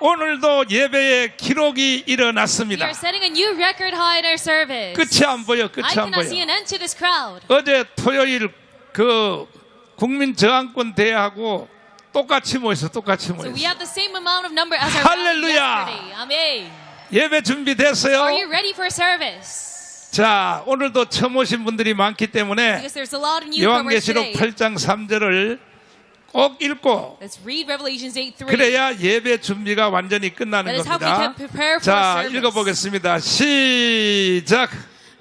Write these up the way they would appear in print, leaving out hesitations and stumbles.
오늘도 예배의 기록이 We 일어났습니다. are setting a new record high in our service. 끝이 안 보여. 끝이 I 안 cannot see 보여. an end to this crowd. 어제 토요일 그 국민저항권 대회하고 똑같이 모였어. 똑같이 So we 모였어. have the same amount of number as our rally 할렐루야. yesterday. Amen. 예배 준비됐어요? Are you ready for service? 자, 오늘도 처음 오신 분들이 많기 때문에 Because there's a lot of newcomers 요한계시록 today. 8장 3절을 꼭 읽고 Let's read Revelations 8:3. 그래야 예배 준비가 완전히 끝나는 That is how we 겁니다. can prepare for 자, service. 읽어보겠습니다. 시작.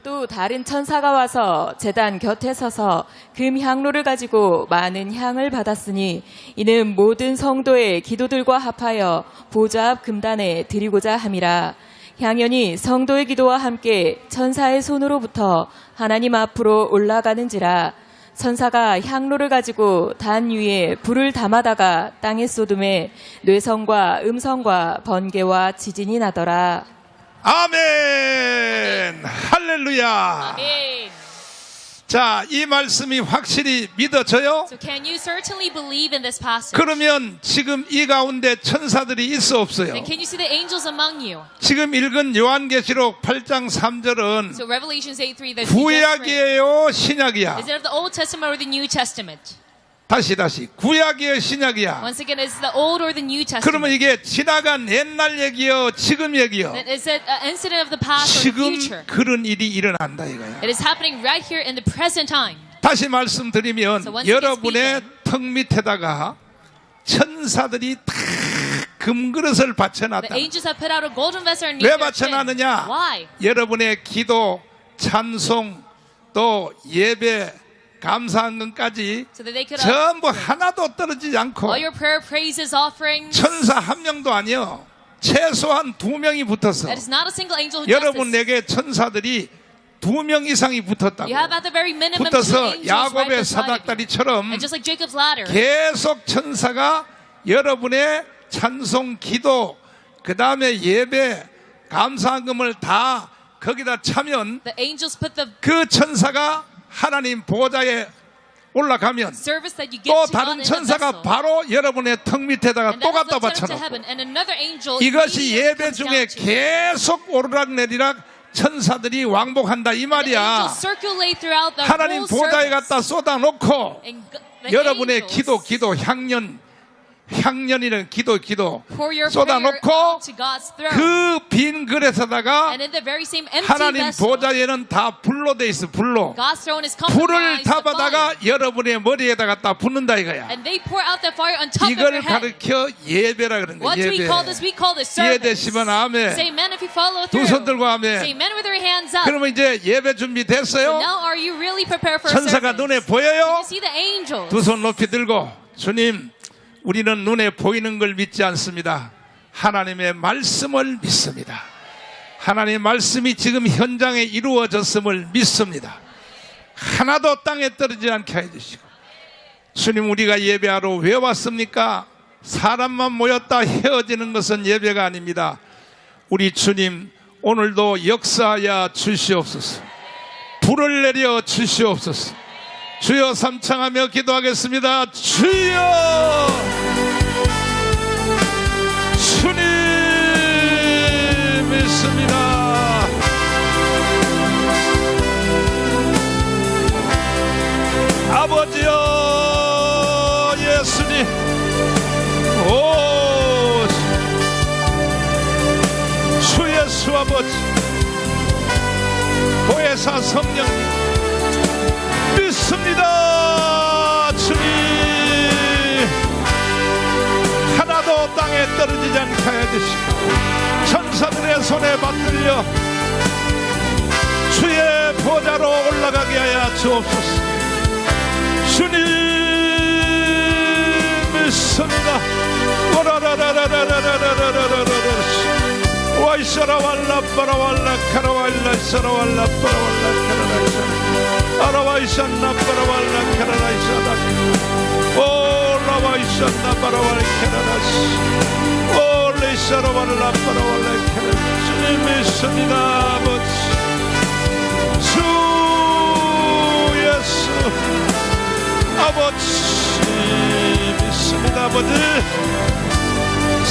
또 다른 천사가 와서 제단 곁에 서서 금 향로를 가지고 많은 향을 받았으니 이는 모든 성도의 기도들과 합하여 보좌 앞 금단에 드리고자 함이라. 향연이 성도의 기도와 함께 천사의 손으로부터 하나님 앞으로 올라가는지라. 천사가 향로를 가지고 단 위에 불을 담아다가 땅에 쏟음에 뇌성과 음성과 번개와 지진이 나더라. 아멘. 할렐루야. Amen. 자, 이 말씀이 확실히 믿어져요? So can you certainly believe in this passage? 그러면 지금 이 가운데 천사들이 있어 없어요? Then can you see the angels among you? 지금 읽은 요한계시록 8장 3절은 So Revelations 8:3 that you just read. 구약이에요, 신약이야? Is it of the Old Testament or the New Testament? 다시 구약이에요, 신약이야? Once again, is it the Old or the New 그러면 Testament? 이게 지나간 옛날 얘기요, 지금 얘기요? Then is it an incident of the past or the 지금 future? 그런 일이 일어난다 이거야. It is happening right here in the present time. 다시 말씀드리면 So once again 여러분의 턱 밑에다가 천사들이 다 금그릇을 The 받쳐놨다. angels have put out a golden vessel 왜 underneath their chin. 받쳐놨느냐? Why? 여러분의 기도, 찬송, 또 예배, 감사한 것까지 So that they could 전부 하나도 떨어지지 않고 all your prayer, praises, offerings. 천사 한 명도 아니요, 최소한 2명이 붙었어. That is not a single angel who does 여러분 this. 내게 천사들이 2명 이상이 붙었다고. You have at the very minimum two 붙어서 angels right 야곱의 beside you. 사닥다리처럼 And just like Jacob's ladder, 계속 천사가 여러분의 찬송, 기도, 그 다음에 예배, 감사금을 다 거기다 차면 the angels put the 그 천사가 하나님 보좌에 올라가면 service that you give 또 to God 다른 in the 천사가 vessel. 바로 여러분의 턱 밑에다가 And 또 that is 갖다 lifted up to 받쳐놓고, heaven, and another angel 이것이 immediately 예배 comes 중에 down to you. 계속 오르락내리락 천사들이 왕복한다 이 The 말이야. angels circulate throughout the 하나님 whole 보좌에 service. 갖다 쏟아놓고 And the 여러분의 angels 기도, 향년이라는 기도 pour your prayer 쏟아놓고 out to God's throne. 그 빈 그릇에다가 And in the very same empty 하나님 vessel, 보좌에는 다 불로 돼 있어. 불로. God's throne is 불을 compromised with 타바다가 fire. 여러분의 머리에다가 다 붓는다 이거야. And they pour out that fire on top of 이걸 your head. 가르쳐 예배라 그러는 거야. What do we 예배. call this? We call this service. 이해되시면 아멘. Say amen if you follow 두 through. 손 들고 아멘. Say amen with your hands up. 그러면 이제 예배 준비 됐어요? Now are you really prepared for 천사가 service? 눈에 Can 보여요? you see the angels? 두 손 높이 들고, 주님, 우리는 눈에 보이는 걸 믿지 않습니다. 하나님의 말씀을 믿습니다. 하나님의 말씀이 지금 현장에 이루어졌음을 믿습니다. 하나도 땅에 떨어지지 않게 해주시고, 주님, 우리가 예배하러 왜 왔습니까? 사람만 모였다 헤어지는 것은 예배가 아닙니다. 우리 주님, 오늘도 역사하여 주시옵소서. 불을 내려 주시옵소서. 주여, 삼창하며 기도하겠습니다. 주여, 주님 믿습니다. 아버지여, 예수님, 오, 주 예수 아버지, 보혜사 성령님 믿습니다. 주님, 하나도 땅에 떨어지지 않게 하여 주시고, 천사들의 손에 받들려 주의 보좌로 올라가게 하여 주옵소서. 주님 믿습니다. 와이샤라 왈라 빠라왈라 카라왈라 샤라왈라 빠라왈라 카라라이샤 아라와이샤나 빠라왈라 카라라이샤다 오라와이샤나 빠라왈라 카라라이샤 올레샤라왈라 빠라왈라 카라라이샤. 주님 믿습니다. 아버지, 주 예수 아버지 믿습니다. 아버지,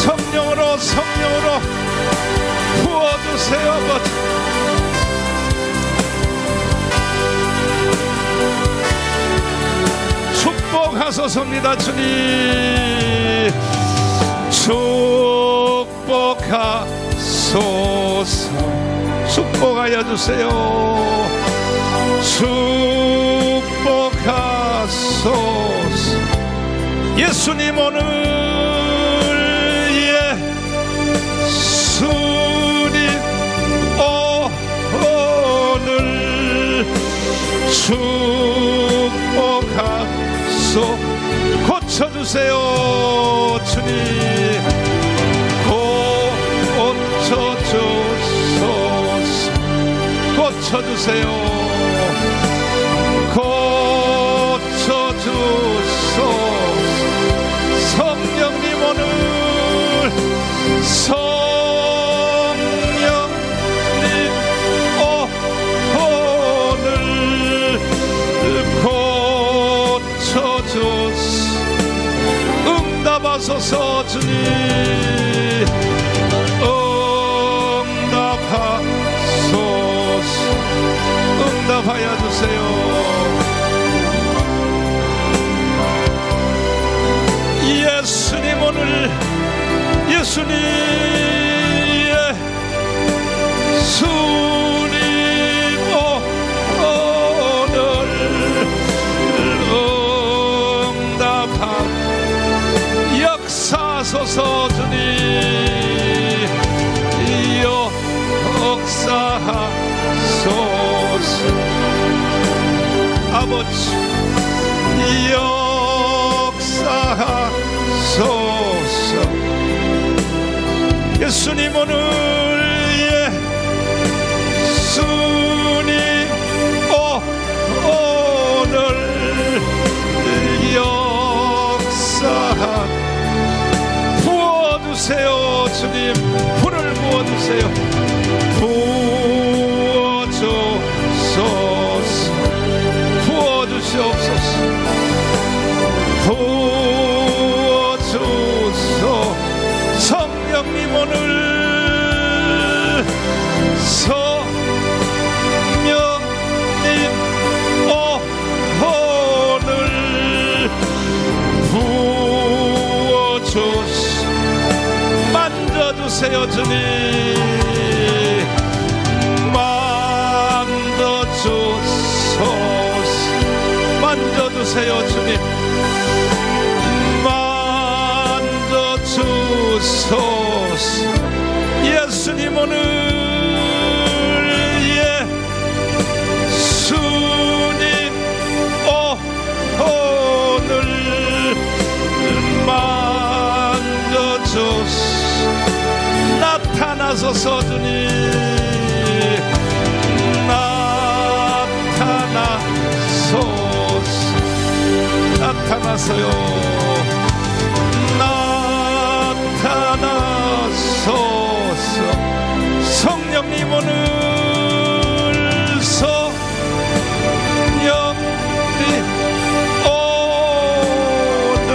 성령으로 부어주세요. 아버지. 축복하소서입니다. 주님 축복하소서. 축복하여 주세요. 축복하소서. 예수님 오늘 예수님 오늘 축복하소. 고쳐주세요. 주님 고쳐주소서. 고쳐주세요. 고쳐주소서. 성령님 오늘 성령님 오늘 고쳐주소서. 응답하소서. 주님 응답하소서. 응답하여 주세요. 예수님 오늘 예수님 예수님 오늘 응답하 역사하소서. 주님 역사하소서. 아버지 역사하소서. 예수님 오늘 예수님 오늘 역사하 부어주세요. 주님 불을 부어주세요. 부어주소서. 부어주시옵소서. 부어주소. 성령님 오늘 성령님 오늘 부어주소. 만져주세요. 주님 만져주소서. 만져주세요. 주님 만져주소서. 예수님 오늘 예수님 오늘 만져주소서. 나타나소서. 주님 나타나소요. 나타나소서. 성령님 오늘 성령님 오늘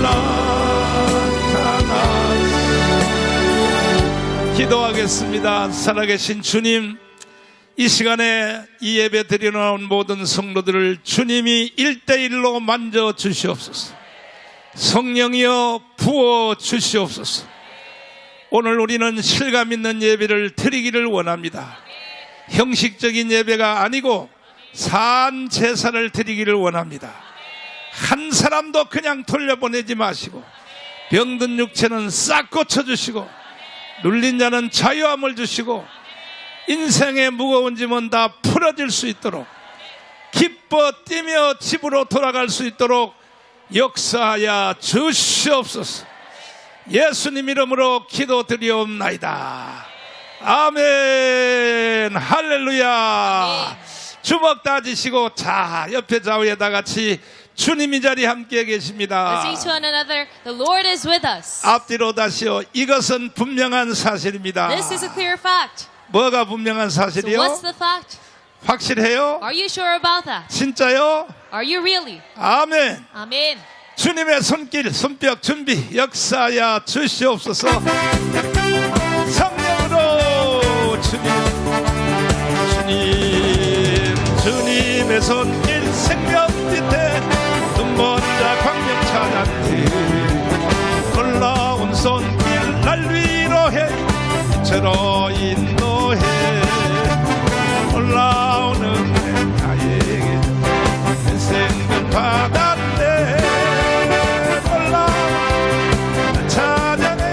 나타나소서. 기도하겠습니다. 살아계신 주님, 이 시간에 이 예배 드리러 나온 모든 성도들을 주님이 1대1로 만져 주시옵소서. 성령이여 부어 주시옵소서. 오늘 우리는 실감 있는 예배를 드리기를 원합니다. 형식적인 예배가 아니고 산 제사를 드리기를 원합니다. 한 사람도 그냥 돌려보내지 마시고 병든 육체는 싹 고쳐주시고 눌린 자는 자유함을 주시고 인생의 무거운 짐은 다 풀어질 수 있도록 기뻐 뛰며 집으로 돌아갈 수 있도록 역사하여 주시옵소서. 예수님 이름으로 기도드리옵나이다. 아멘. 할렐루야. 주먹 다지시고 자 옆에 좌우에 다 같이 주님 이 자리 함께 계십니다. Let's say to one another, the Lord is with us. 앞뒤로 다시요. 이것은 분명한 사실입니다. This is a clear fact. 뭐가 분명한 So 사실이요? what's the fact? 확실해요? Are you sure about that? 진짜요? Are you really? 아멘. Amen. 주님의 손길 손뼉 준비 역사야 주시옵소서. 성령으로 주님의 손길 생명 밑에 눈먼자 광명 찾았니. 놀라운 손길 날 위로해 이처럼 인도해. 놀라운 은혜 나에게 생명 받았네. 놀라운 찬양해.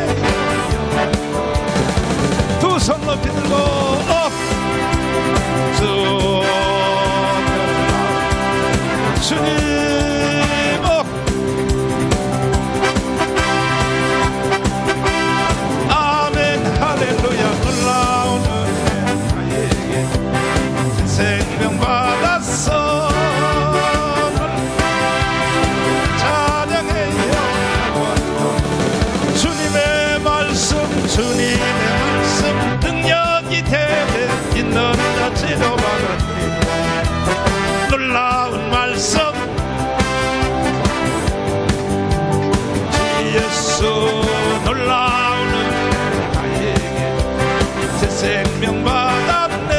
두 손 높이 들고 주님 아멘 할렐루야. 놀라운 은혜 나에게 생명 받았어. 찬양해요. 주님의 말씀 능력이 대대 있는 자 치료받았니. 놀라운 말씀 주 예수 놀라운 은혜 나에게 새 생명 받았네.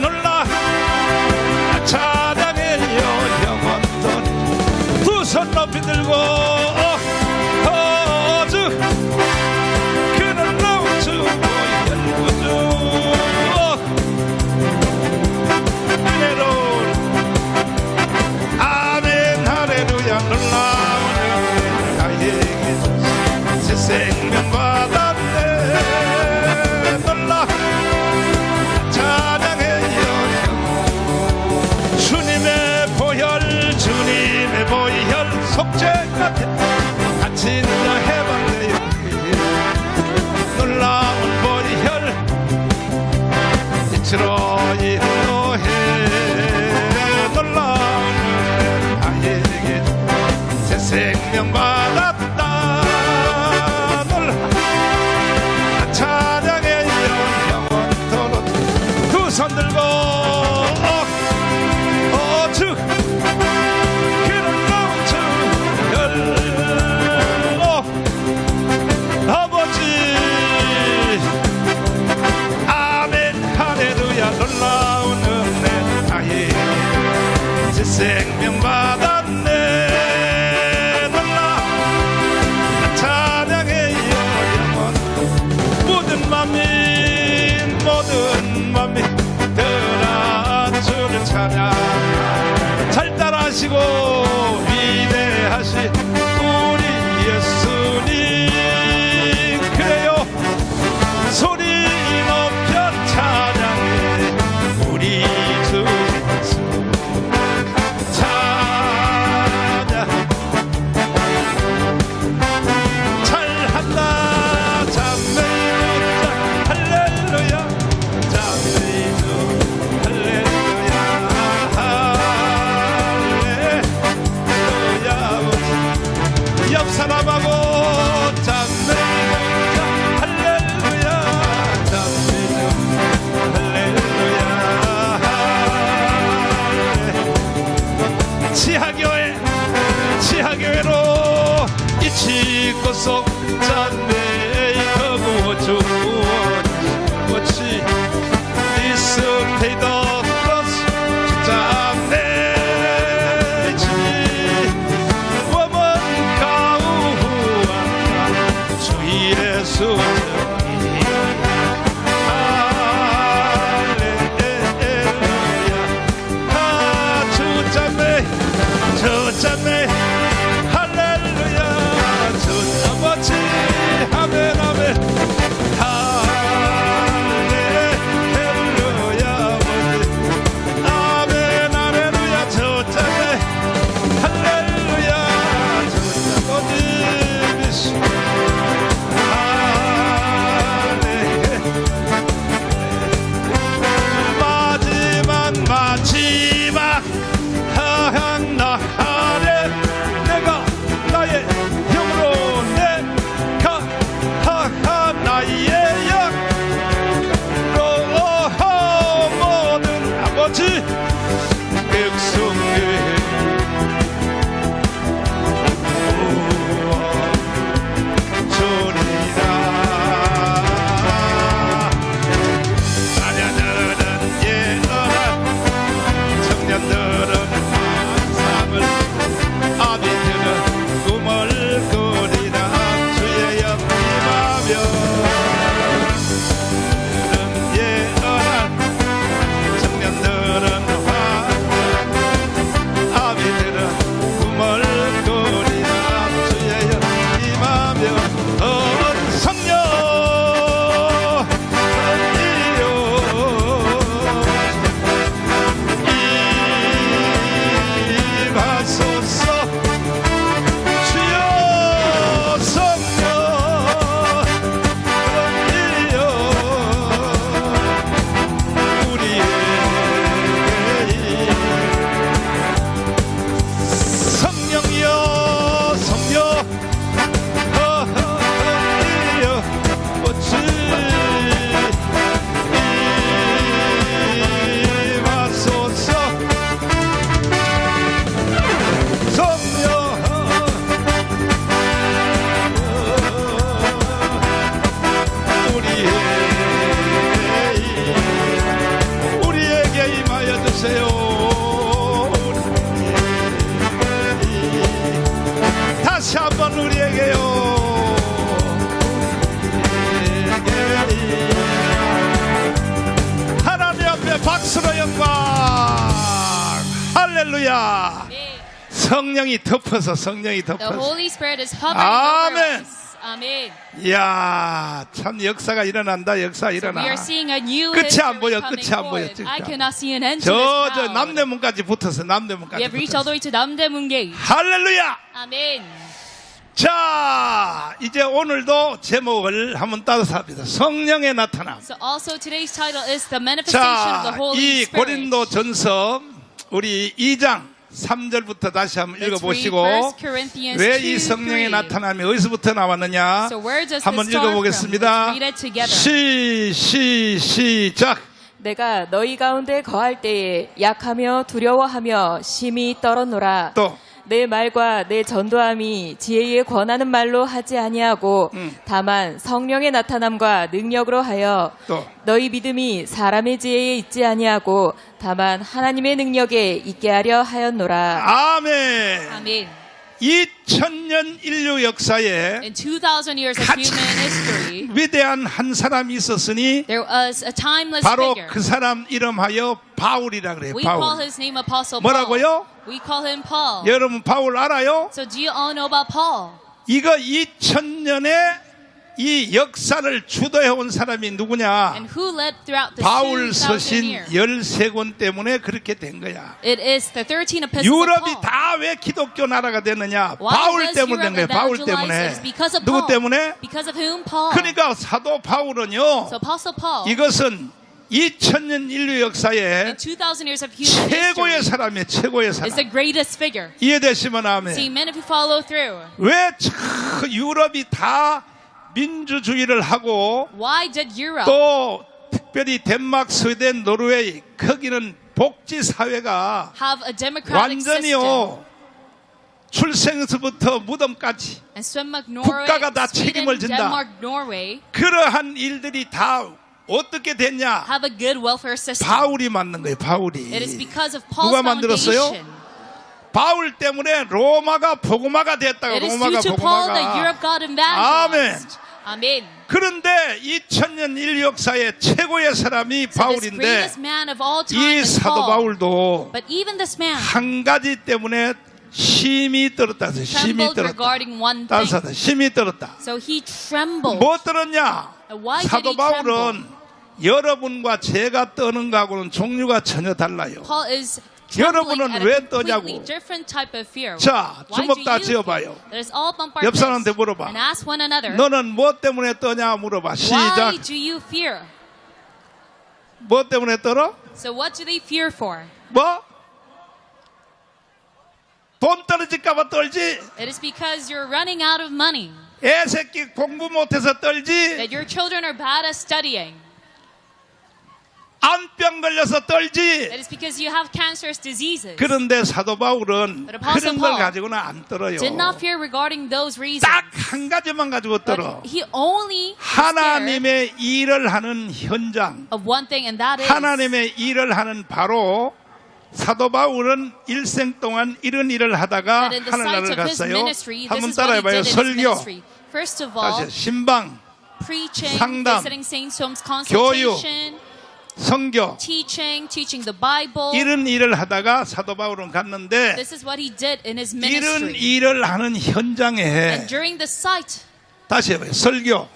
놀라 찬양해요 영원토록. 두 손 높이 들고 주 그 놀라운 주 열구주 은혜로운 아멘 할렐루야. 놀라운 은혜 나에게 새 생명 받았네. 놀라 찬양해요. 주님의 보혈 속죄 같은 갇힌 자 해방되어. 놀라운 보혈 이치로 인도해. 놀라운 은혜 나에게 새 생명 받았다. 놀라 찬양해요 영원토록. 두 손 들고 주 그 놀라운 주 아버지 아멘 할렐루야. 놀라운 은혜 나에게 새 생명 받았네. 놀라 찬양해요 영원. 모든 만민 들아 주를 찬양. 잘 따라하시고 위대하신 우리 예수님. 그래요 소리 높여 찬양해 우리 주 예수. 찬양 잘한다赞美主 할렐루야.赞美主 할렐루야. 할렐루야. 옆 사람하고赞美主 할렐루야.赞美主 할렐루야. 지하교회로 이치고속赞美 거부주 워치 This paid the cross赞美我们高呼主耶稣주赞美 할렐루야. 주 아버지 아멘 아멘 할렐루야. 아멘 할렐루야. 주赞美 할렐루야. 주 아버지 미시 할렐루야. 다시 한번 우리에게요. 하나님 앞에 박수로 영광. 할렐루야. Amen. 성령이 덮어서 성령이 The 덮어서. Holy Spirit is hovering Amen. over us. Amen. 이야, 참 역사가 일어난다. 역사 We 일어나. are seeing a new 끝이 history 안 보여, coming 끝이 안 보여, forward. 진짜. I cannot see an end to this 저 crowd. 남대문까지 붙어서 We 남대문까지 have reached all 붙어서. the way to Namdaemun Gate. 할렐루야. Amen. 자, 이제 오늘도 제목을 한번 따라서 성령의 나타남. So also today's title is the manifestation of the 자, Holy 이 Spirit. 고린도 전서 우리 2장 3절부터 다시 한번 Let's read 읽어보시고 1 Corinthians 왜 이 2, 성령의 3. 나타남이 어디서부터 나왔느냐 So where does 한번 this start from? 읽어보겠습니다. Let's read it together. 시작. 내가 너희 가운데 거할 때에 약하며 두려워하며 심히 떨었노라. 또 내 말과 내 전도함이 지혜에 권하는 말로 하지 아니하고 다만 성령의 나타남과 능력으로 하여 또. 너희 믿음이 사람의 지혜에 있지 아니하고 다만 하나님의 능력에 있게 하려 하였노라. 아멘. Amen. 2000년 인류 역사에 In 2,000 years of human history, 위대한 한 사람이 있었으니 there was a timeless 바로 figure. 그 사람 이름하여 바울이라 그래요. We call 바울. his name Apostle 뭐라고요? Paul. We call him Paul. 여러분 바울 알아요? So do you all know about Paul? 이거 2000년에 이 역사를 주도해 온 사람이 누구냐? And who led throughout the 바울 2,000 서신 years? 13권 때문에 그렇게 된 거야. It is the 13 epistles of 유럽이 Paul. 다 왜 기독교 나라가 됐느냐? Why 바울 was 때문에 된 Europe 거야. 바울 evangelized? 때문에. It's because of 누구 Paul. 때문에? Because of whom? Paul. 그러니까 사도 바울은요. So Apostle Paul, 이것은 2000년 인류 역사에 in 2,000 years of human 최고의 history, 사람이에요. 최고의 is 사람. the greatest figure. 이해되시면 See, 아멘. men, if you follow through, 왜 유럽이 다 민주주의를 하고 why did Europe, 또 특별히 덴마크, 스웨덴, 노르웨이 거기는 복지 사회가 have a democratic system? 완전히요 출생에서부터 무덤까지 And Denmark, Norway, 국가가 다 Sweden, 책임을 진다. Denmark, Norway 그러한 일들이 다 어떻게 됐냐? have a good welfare system. 바울이 만든 거예요. 바울이. It is because of Paul's 누가 만들었어요? foundation. 바울 때문에 로마가 복음화가 됐다고. It is due 로마가 to Paul that Europe 복음화가. got evangelized. Amen. 그런데 2000년 인류 역사의 최고의 사람이 So this 바울인데 greatest man of all time 이 is 사도 Paul. 바울도 But even this man 한 가지 때문에 심히 떨었다. 심히 trembled 떨었다. regarding one thing. 따뜻하다. 심히 떨었다. So he trembled. 뭐 떨었냐? Why did 사도 he tremble? 바울은 여러분과 제가 떠는 거하고는 종류가 전혀 달라요. Paul is trembling 여러분은 at 왜 a completely 떠냐고? different type of fear. 자, Why 주먹 do 다 you 쥐어봐요. fear? Let us all bump our 옆 사람한테 fists 물어봐. and ask one another. 너는 뭐 때문에 떠냐 물어봐. 시작. Why do you fear? 뭐 때문에 떨어? So what do they fear for? 뭐? 돈 떨어질까봐 떨지. It is because you're running out of money. 애 새끼 공부 못해서 떨지. That your children are bad at studying. 암병 걸려서 떨지. It is because you have cancerous diseases. 그런데 사도 바울은 But Apostle 그런 걸 Paul 가지고는 안 떨어요. Did not fear regarding those reasons. 딱 한 가지만 가지고 떨어. But he only was scared 하나님의 일을 하는 현장. of one thing, and that is 하나님의 일을 하는 바로 사도 바울은 일생 동안 이런 일을 하다가 that in the sight 하늘나라를 of his 갔어요. ministry, this 한번 is what he 따라해봐요. did in his 설교, ministry. First of all, 다시 신방, preaching, 상담, visiting saints' homes, 교육, consultation, 선교 teaching the Bible. 이런 일을 하다가 사도 바울은 갔는데 This is what he did in his 이런 ministry. 일을 하는 현장에 And during the sight, 다시 해봐요. 설교,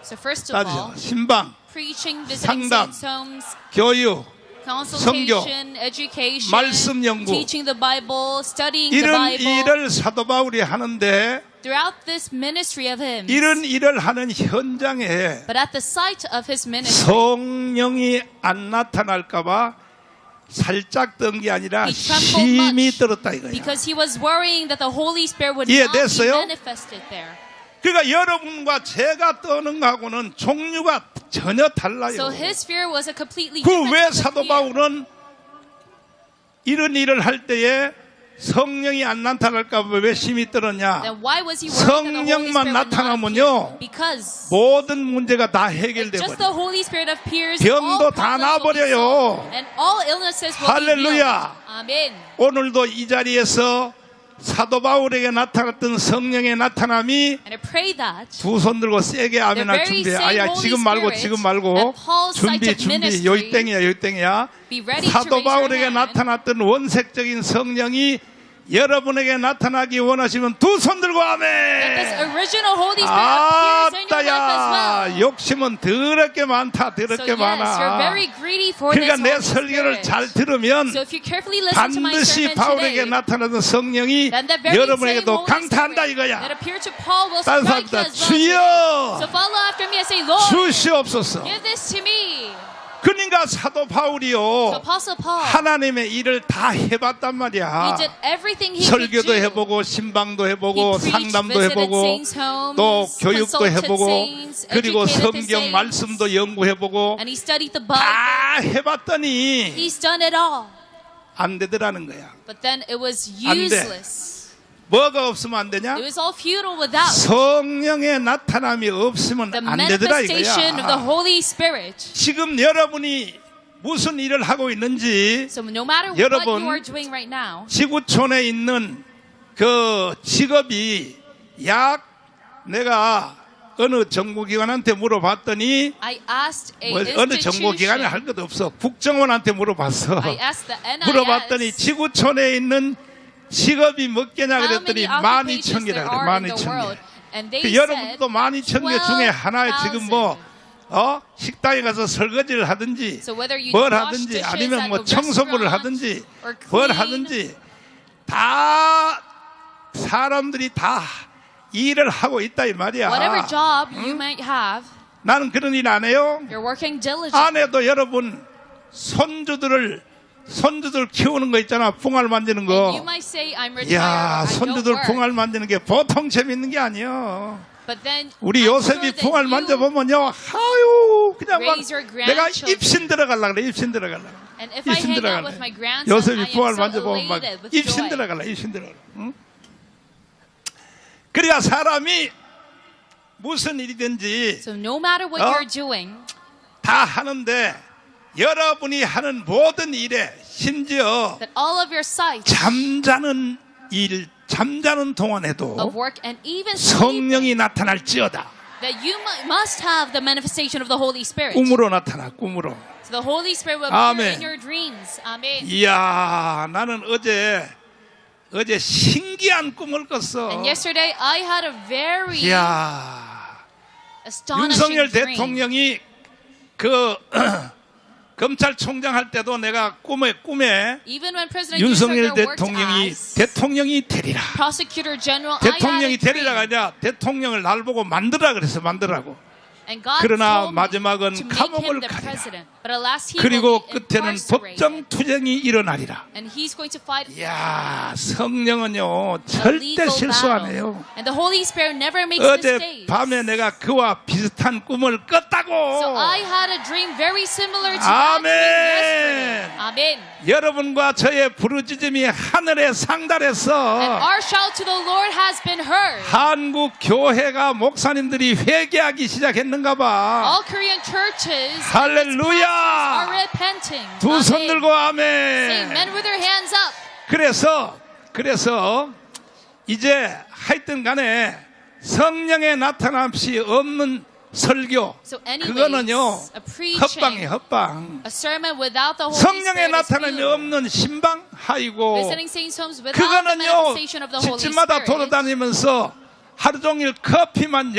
so first of all, 다시 신방, preaching, visiting 상담, saints' homes, 교육, consultation, education, 말씀 연구. teaching the Bible, studying the 이런 Bible. 일을 사도 바울이 하는데 Throughout this ministry of him, 이런 일을 하는 현장에 but at the sight of his ministry, 성령이 안 나타날까봐 살짝 떤 게 아니라 he trembled 심히 much 떨었다 이거야. because he was worrying that the Holy Spirit would not be 이해됐어요? manifested there. 그러니까 여러분과 제가 떠는 거하고는 종류가 전혀 달라요. So his fear was a completely 그 different 왜 type of 사도 fear. 바울은 이런 일을 할 때에 성령이 안 나타날까 봐 왜 심히 떨었냐? Then why was he worried that the Holy 성령만 Spirit would not 나타나면요. appear? Because 모든 문제가 다 해결돼 just 버려. the Holy Spirit appears, 병도 all 다 problems will be 나아버려요. solved, and all illnesses will be healed. 할렐루야. Amen. 오늘도 이 자리에서 사도 바울에게 나타났던 성령의 나타남이 And I pray that 두 손 들고 세게 아멘할 very 준비해. same 아야 Holy 지금 말고 Spirit 지금 말고 at Paul's 준비 site of 준비 ministry, 여기 땡이야 여기 땡이야. be ready to 사도 raise your 바울에게 hand. 나타났던 원색적인 성령이 여러분에게 나타나기 원하시면 두 손 들고 Let this 아멘. original Holy Spirit appears in your life as 아따야 well. 욕심은 더럽게 많다 So 더럽게 yes, you're 많아. very greedy for this 그러니까 내 Holy 설교를 Spirit. 잘 들으면 So if you carefully listen to my 반드시 sermon 바울에게 today, 나타나던 성령이 then the very same 여러분에게도 Holy 강타한다 Spirit 이거야. that appeared to Paul will 다른 strike you 사람들 as well 주여 today. So follow after me and say, Lord, 주시옵소서. give this to me. 그러니까 사도 So 바울이요 Apostle Paul, 하나님의 일을 다 해봤단 he 말이야. did everything he could 설교도 do. 해보고 신방도 He 해보고 preached, 상담도 visited 해보고 saints' homes, 또 교육도 consulted 해보고 saints, 그리고 educated the 성경 saints, 말씀도 연구해보고 and he studied the Bible. 다 해봤더니 He's done it all. 안 되더라는 거야. But then it was 안 돼. useless. 뭐가 없으면 안 되냐? It was all futile without 성령의 나타남이 없으면 the 안 되더라 manifestation of the 이거야. Holy Spirit. 지금 여러분이 무슨 일을 하고 있는지 So no matter what 여러분, you are doing right now, 지구촌에 있는 그 직업이 약 내가 어느 정보기관한테 물어봤더니 I asked a 뭐 어느 정보기관에 institution, 할 것도 없어. 국정원한테 물어봤어. I asked the NIS, 물어봤더니 지구촌에 있는 직업이 몇 개냐 how 그랬더니 many occupations 12,000개라 there 그래. are in the 12,000개. world. And they 그 said 여러분도 12,000개 중에 하나에 지금 12,000. 뭐 식당에 가서 설거지를 하든지 So whether you 뭘 wash 하든지 dishes 아니면 at 뭐 a 청소부를 restaurant 하든지 or 뭘 clean, 하든지 다 사람들이 다 일을 하고 있다 이 말이야. whatever job you might have, 나는 그런 일 안 해요. you're working diligently. 안 해도 여러분 손주들 키우는 거 있잖아. 붕알 만지는 And you 거. might say, I'm retired, 야, I don't 손주들 work. 붕알 만지는 게 보통 재밌는 게 아니야. But then 우리 I'm 요셉이 sure that 붕알 you 만져보면요, 아유, 그냥 막 raise your 내가 grandchildren. 입신 들어갈라 그래, 입신 들어갈라. And if I 입신 hang out 들어갈라. with my grandson, I 요셉이 am 붕알 so 만져보면 막 elated with 입신 joy. 들어갈라, 입신 들어갈라. 응? 그래야 사람이 무슨 일이든지 So no matter what 어? you're doing, 다 하는데 여러분이 하는 모든 일에 심지어 that all of your sight 잠자는 동안에도 of work and even 성령이 sleeping, 나타날지어다. that you must have the manifestation of the Holy Spirit. 꿈으로 나타나, 꿈으로. So the Holy Spirit will appear 아멘. in your dreams. Amen. 이야, 나는 어제 신기한 꿈을 꿨어. And yesterday I had a very 이야, astonishing 윤석열 dream. 대통령이 그 검찰총장 할 때도 내가 꿈에 Even when President 윤석열 Yoon worked 대통령이 as 대통령이 되리라. Prosecutor General, 대통령이 I had a 되리라가 dream. 아니라 대통령을 날 보고 만들라 그래서 만들라고. And God 그러나 told me 마지막은 to make 감옥을 him the 가리라. president. But alas, he 그리고 will be 끝에는 incarcerated. 법정 투쟁이 일어나리라. And he's going to fight 이야, 성령은요 a 절대 legal 실수 안 battle. 해요. And the Holy Spirit never makes 어제 mistakes. 밤에 내가 그와 비슷한 꿈을 꿨다고. So I had a dream very similar to that dream yesterday. Amen. 여러분과 저의 부르짖음이 하늘에 And 상달했어. our shout to the Lord has been heard. 한국 교회가 목사님들이 회개하기 시작했는가 봐. All Korean churches 할렐루야. are repenting. 두 손 Amen. 들고 Say 아멘. amen with their hands up. 그래서 이제 하여튼 간에 성령의 나타남시 없는 설교, So anyways, 그거는요 a preaching, 헛방이에요, 헛방. a sermon without the Holy 성령의 Spirit is 나타남이 futile. 없는 신방 하이고, Visiting saints' homes without the 그거는요 manifestation of the Holy 집집마다 Spirit. 돌아다니면서 하루 종일 커피만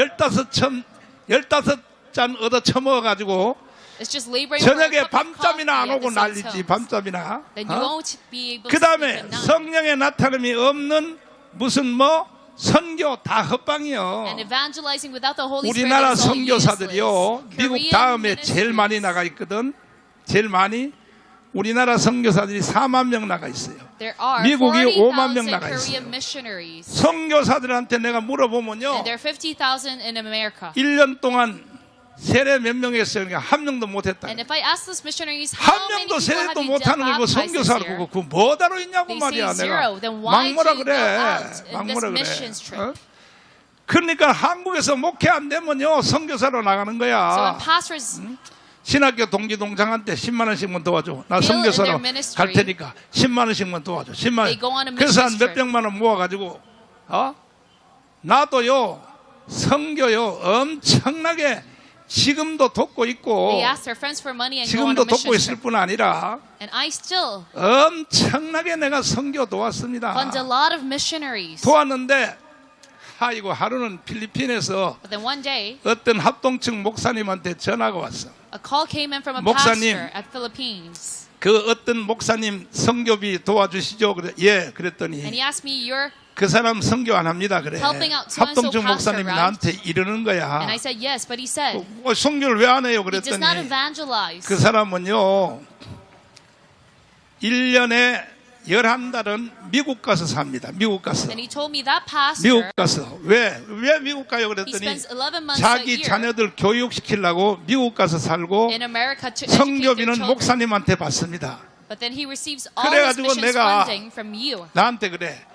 15잔 얻어 처먹어가지고 It's just laboring for a 저녁에 cup of 밤잠이나 안 coffee 오고 at the saints' 난리지, homes. 밤잠이나. Then you won't be able to 그 sleep 다음에 at night. 성령의 나타남이 없는 무슨 선교 다 헛방이요. And evangelizing without the Holy Spirit 우리나라 is all 선교사들이요 useless. 미국 Korean 다음에 제일 ministries. 많이 나가 있거든. 제일 많이 우리나라 선교사들이 4만 명 나가 있어요. There are 미국이 5만 명 40,000 나가 Korean 있어요. missionaries. 선교사들한테 내가 물어보면요 And there are 50,000 in America. 1년 동안 세례 몇 명 했어요. 그러니까 한 명도 못 했다. And if I ask those missionaries, 한 how many 명도 people have 세례도 you 못 하는 걸 그 baptized this 선교사를 year? 보고 그 뭐다로 있냐고 They 말이야. say 내가 zero. Then why 막뭐라 did you 그래. go out in this 막뭐라 그래. missions trip? 그러니까 한국에서 목회 안 되면요 선교사로 나가는 So 거야. when pastors 신학교 동기동창한테 10만 원씩만 도와줘. 나 Bill in 선교사로 their 갈 ministry. 테니까 10만 원씩만 도와줘. 10만 They go on a 원. 그래서 한 mission 몇백만 원 모아가지고 나도요 선교요 엄청나게 지금도 돕고 있고 They asked their friends for money and go on a 지금도 mission 돕고 있을 trip. 뿐 아니라 And I still 엄청나게 내가 선교 도왔습니다. fund a lot of missionaries. 도왔는데 아이고 하루는 필리핀에서 But then one day, 어떤 합동층 목사님한테 전화가 왔어. a call came in from a 목사님. pastor at Philippines. 그 어떤 목사님 선교비 도와주시죠. 그래 예 And 그랬더니 he asked me, you're, 그 사람 선교 안 합니다. 그래. Helping out so-and-so 합동층 pastor, 목사님이 right? 나한테 이러는 거야. and I said yes, but he said, 선교를 왜 안 해요? he does not 그랬더니 evangelize. 그 사람은요 1년에 11달은 미국 가서 삽니다. 미국 가서. And he told me that pastor, 미국 가서 왜 미국 가요? he 그랬더니 spends 11 months a 자기 year 자녀들 교육시키려고 미국 가서 살고 in America to educate their 성교비는 children. 목사님한테 받습니다. But then he receives all his 그래가지고 missions 내가 funding from you. 나한테 그래.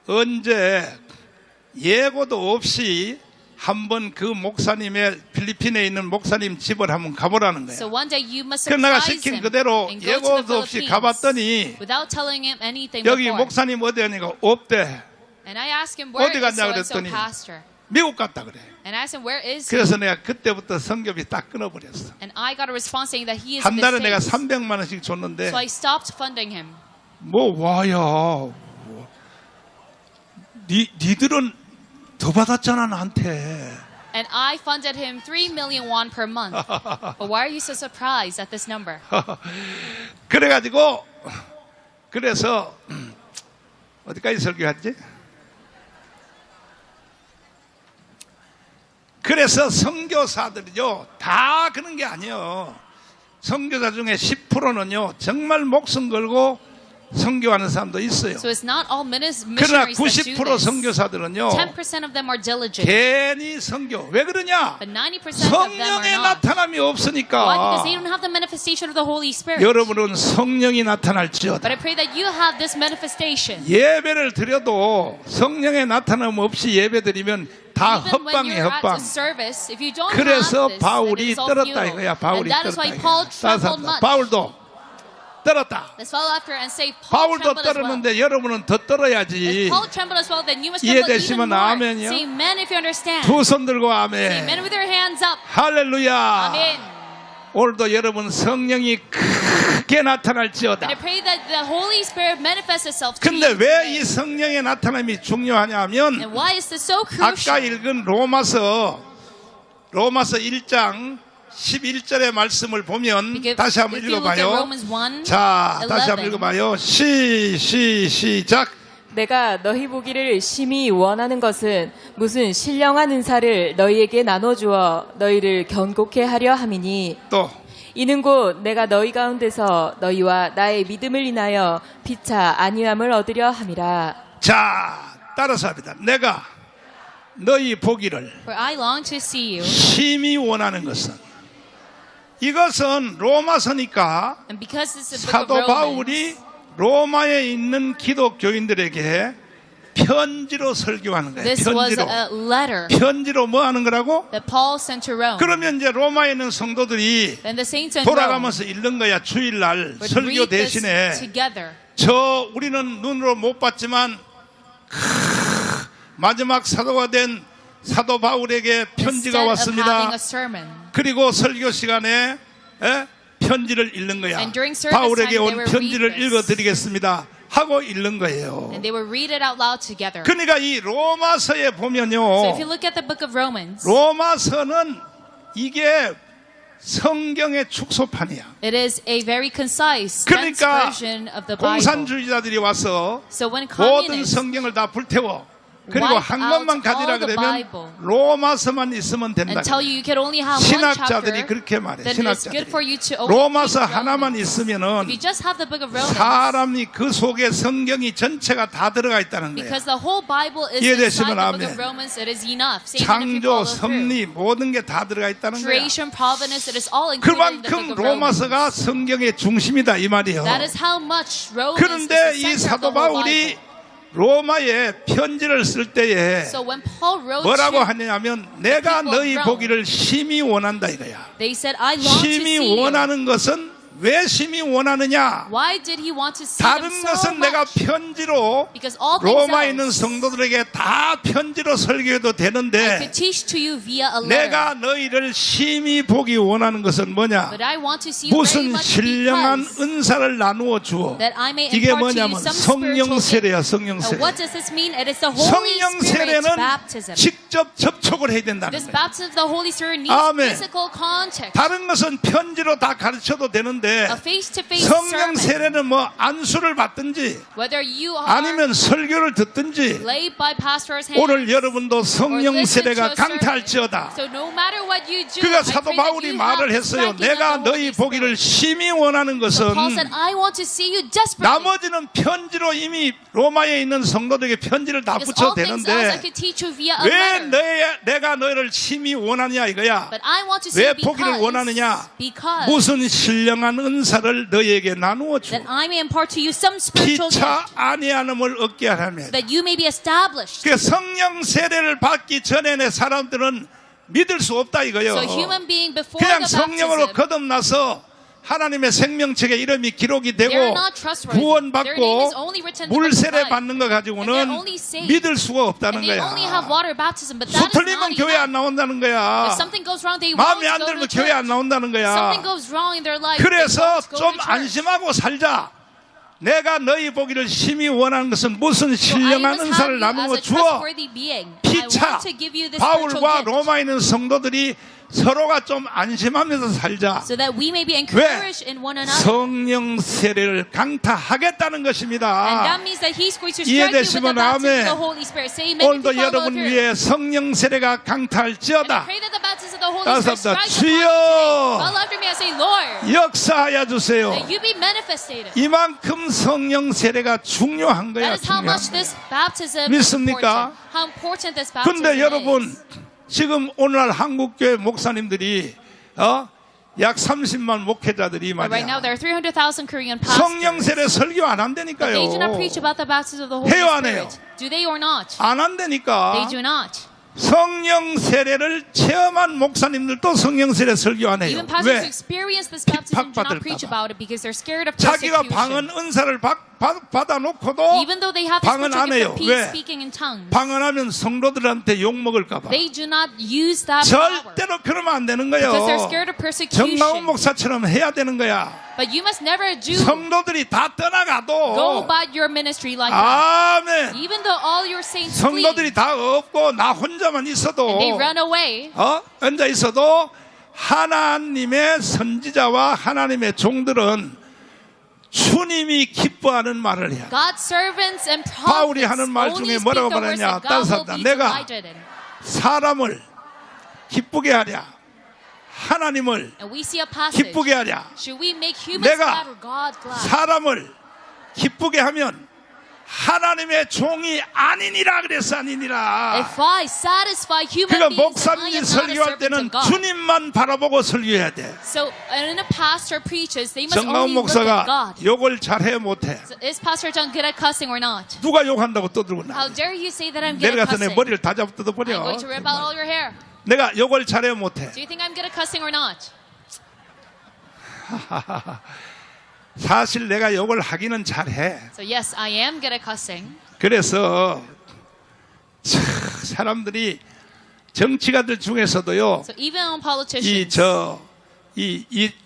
언제 예고도 없이 한번 그 목사님의 필리핀에 있는 목사님 집을 한번 가보라는 거야. So one day you must 그래서 내가 surprise 시킨 him 그대로 and go to the 예고도 없이 Philippines 가봤더니 without telling him anything 여기 before. 목사님 어디 하니까 없대. And I asked him, where 어디 is 갔냐 so-and-so 그랬더니 pastor? 미국 갔다 그래. And I asked him, where is he? 그래서 내가 그때부터 성교비 딱 끊어버렸어. And I got a response saying that he is 한 in 달에 the 내가 States. 300만 원씩 줬는데 So I stopped funding him. 뭐 와야 니들은 더 받았잖아 나한테. And I funded him 3 million won per month. But why are you so surprised at this number? 그래가지고 그래서 어디까지 설교했지? 그래서 선교사들이요 다 그런 게 아니에요. 선교사 중에 10%는요 정말 목숨 걸고 선교하는 사람도 있어요. So it's not all 그러나 missionaries that do 90% this. 선교사들은요 10% of them are diligent. 괜히 선교. 왜 그러냐? But 90% of them are 성령의 not. 나타남이 Why? 없으니까. Because they don't have the manifestation of the Holy Spirit. 여러분은 성령이 나타날지어다. But I pray that you have this manifestation. 예배를 드려도 성령의 나타남 없이 예배 드리면 다 Even when 헛방이에요, you're at 헛방. a service, if you don't 그래서 have this, then it 바울이 is all 떨었다 futile. 이거야. 바울이 And that is 떨었다. why 이거야. Paul trembled much. 바울도 떨었다. Let's follow after and say Paul 바울도 trembled as well. 떨었는데 여러분은 더 떨어야지. If Paul trembled as well, then you must tremble even 이해되시면 more. 아멘이요. Say amen if you understand. 두 손 들고 Say 아멘. amen with your hands up. 할렐루야. Amen. 오늘도 여러분 성령이 크게 나타날지어다. And I pray that the Holy Spirit manifests itself to 근데 you 왜 이 today. 성령의 나타남이 중요하냐 하면 And why is this so 아까 crucial? 읽은 로마서 1장 11절의 말씀을 보면 Because 다시 한번 if you look at 읽어봐요. Romans 1, 자, 다시 한번 11. 읽어봐요. 시작. 내가 너희 보기를 심히 원하는 것은 무슨 신령한 은사를 너희에게 나눠주어 너희를 견고케 하려 함이니 또 이는 곧 내가 너희 가운데서 너희와 나의 믿음을 인하여 피차 안위함을 얻으려 함이라. 자, 따라서 합니다. 내가 너희 보기를 For I long to see you. 심히 원하는 것은 이것은 로마서니까 And because this is the book 사도 of Romans, 바울이 로마에 있는 기독교인들에게 편지로 설교하는 거예요. this was 편지로. a letter 편지로 뭐 하는 거라고? that Paul sent to Rome. 그러면 이제 로마에 있는 성도들이 Then the saints in Rome 돌아가면서 읽는 거야. 주일날 would 설교 read this 대신에 together. 우리는 눈으로 못 봤지만 마지막 사도가 된 사도 바울에게 편지가 Instead of 왔습니다. having a sermon. 그리고 설교 시간에 편지를 읽는 거야. And during service 바울에게 time, they 온 will 편지를 read this. 읽어드리겠습니다 하고 읽는 거예요. And they will read it out loud together. 그러니까 이 로마서에 So 보면요, if you look at the book of Romans, 로마서는 이게 성경의 축소판이야. it is a very concise, dense 그러니까 version of the Bible. 공산주의자들이 와서 So when 모든 communists 성경을 다 불태워. 그리고 wipe 한 것만 out 가지라 all the 그러면 Bible 로마서만 있으면 된다. and tell you you can only have one 신학자들이 chapter, 그렇게 말해. then it's good 신학자들이. for you to only 로마서 keep 하나만 Romans. 있으면은 If you just have the book of Romans, 사람이 그 속에 성경이 전체가 다 들어가 있다는 거예요. because the whole Bible is 이해되시면 inside the book 아멘. of Romans, it is enough. Say amen if you 창조, follow through. 섭리 모든 게 다 들어가 있다는 거야. Creation, providence, it is all included in the 그만큼 book of Romans. 로마서가 성경의 중심이다 이 말이에요. That is how much Romans is 그런데 the 이 center of 사도 the whole 바울이 Bible. 로마에 편지를 쓸 때에 So when Paul wrote 뭐라고 to, 하냐면 내가 people of 너희 Rome, 보기를 심히 원한다 이거야. they said, I long to 심히 see you. 원하는 것은 왜 심히 원하느냐? Why did he want to see them 다른 so 것은 내가 much? 편지로 Because all things 로마에 있는 else 성도들에게 다 편지로 설교해도 I 되는데 could teach to you via a letter. 내가 너희를 심히 보기 원하는 것은 뭐냐? But I want to see you very 무슨 much 신령한 because 은사를 나누어 주어. that I may 이게 impart to you 뭐냐면 some 성령 spiritual 세례야, gift. 성령 Now, 세례. what does this mean? It is the Holy 성령 Spirit 세례는 baptism. 직접 접촉을 해야 된다는 This 거예요. baptism of the Holy Spirit needs 아멘. physical contact. 다른 것은 편지로 다 가르쳐도 되는데 A face-to-face 성령 sermon. 세례는 뭐 안수를 받든지 Whether you are 아니면 설교를 듣든지 laid by pastor's hands 오늘 여러분도 or 성령 listen to 세례가 a sermon. 강탈지어다. So no matter what you do, 그가 I 사도 pray that 바울이 you 말을 have 했어요. striking 내가 of the 너희 Holy 보기를 Spirit. 심히 원하는 것은 Paul said, I want to see you desperately. 나머지는 편지로 이미 로마에 있는 성도들에게 편지를 다 Because 붙여도 all things else I 되는데 could teach you via a 왜 letter. 내가 너희를 심히 원하냐 이거야. But I want to see 왜 you 보기를 원하느냐? because 무슨 신령한 은사를 너희에게 나누어 주어 that I may impart to you some spiritual 피차 gift 아니하음을 얻게 하라며. that you may be established. 그 성령 세례를 받기 전에 내 사람들은 믿을 수 없다 이거요. So human being before 그냥 the 성령으로 baptism, 거듭나서 하나님의 생명책에 이름이 기록이 되고 they're not trustworthy. Their name 구원받고 is only written in the book of 물세례 life. 받는 거 And they're 가지고는 only saved. 믿을 수가 없다는 And they only have 거야. water baptism, but 수 that is not 틀리면 교회 안 enough. 나온다는 거야. If something goes wrong, they won't 마음에 안 go to 들면 the 교회 안 church. 나온다는 거야. Something goes wrong in their life, they 그래서 won't go 좀 to church. 안심하고 살자. 내가 너희 보기를 심히 원하는 것은 무슨 So I 신령한 must have 은사를 you 나누어 as a 주어 trustworthy being. I 피차 want to give you this spiritual 바울과 gift 로마에 있는 성도들이 서로가 좀 안심하면서 살자. so that we may be 왜? encouraged in one another. 성령 세례를 강타하겠다는 And 것입니다. that means that He's going to strike you with the 이해되시면 baptism of the 아멘. Holy Spirit. Say amen if 오늘도 you follow 여러분 through. 위해 성령 세례가 And I 강타할지어다. pray that the baptism of the Holy 따라서 Spirit 합시다. strikes upon you 주여! today. Follow after me. I say, Lord, 역사하여 주세요. that you be manifested. 이만큼 성령 세례가 중요한 거야. That is how 중요한 much 거야. this baptism is 믿습니까? important. How important this baptism 근데 여러분 is. 지금 오늘날 한국교회 목사님들이 약 30만 목회자들이 But right now, 말이야. there are 300,000 Korean 성령 pastors. 세례 설교 안 But they do 한다니까요. not preach about the baptism of the Holy 해요, 안 해요? Spirit. Do they or not? 안 They 한다니까. do not. 성령 세례를 체험한 목사님들도 성령 세례 설교 안 해요. Even pastors who 왜? experience this baptism do not preach 핍박받을까 봐. about it because they're scared of 자기가 persecution. 방언 은사를 받아놓고도 Even though they have this 방언 spiritual 안 gift 해요. of peace, 왜? speaking in tongues, 방언하면 성도들한테 욕 먹을까 봐. they do not use that power 절대로 그러면 안 되는 because they're 거예요. scared of persecution. 정나운 목사처럼 해야 되는 거야. But you must never do 성도들이 다 go 떠나가도 about your ministry like that. 아멘. Even though all your saints flee 성도들이 다 없고 나 혼자만 있어도 and they run away, 앉아 있어도 하나님의 선지자와 하나님의 종들은 주님이 기뻐하는 말을 해야. God's servants and 바울이 prophets 하는 말 only 중에 speak 뭐라고 the words 말하냐? that God will 따뜻하다. be 내가 delighted in. 사람을 기쁘게 하랴, 하나님을 And we see a passage. 기쁘게 하랴. Should we make humans 내가 glad or God glad? 사람을 기쁘게 하면 하나님의 종이 아니니라 그랬어. 아니니라. If I satisfy human 그러니까 beings, I 목사님이 am not a 설교할 servant 때는 of God. 주님만 바라보고 설교해야 돼. So, when a pastor preaches, they must 정가운 only look at 목사가 God. 욕을 잘해 못해. So is Pastor John good at cussing or not? 누가 욕한다고 떠들고 How 나. dare you say that I'm good at 내려가서 내 cussing? 머리를 다 잡아 I'm 뜯어버려. going to rip out all your hair. 내가 욕을 잘해 못해. Do you think I'm good at cussing or not? 사실 내가 욕을 하기는 잘해. So yes, I am good at cussing. 그래서 사람들이 정치가들 중에서도요. So even on politicians,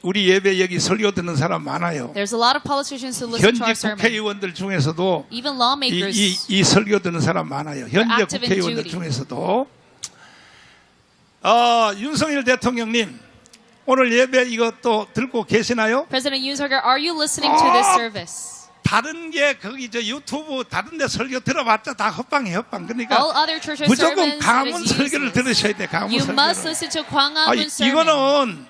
우리 예배 여기 설교 듣는 사람 많아요. there's a lot of politicians who listen to our 현직 sermon. 국회의원들 중에서도 Even lawmakers. 이 설교 듣는 사람 많아요. 현재 active in 국회의원들 duty. 중에서도. 윤석열 대통령님 오늘 예배 이것도 듣고 계시나요? President Yoon Suk-yeol, are you listening to this service? 다른 게 거기 유튜브 다른 데 설교 들어봤자 다 헛방이에요, 헛방. 그러니까 All other church 무조건 sermons, 강문 it is 설교를 useless. 들으셔야 돼. 강문 You must 설교를. listen to Gwangamun sermon.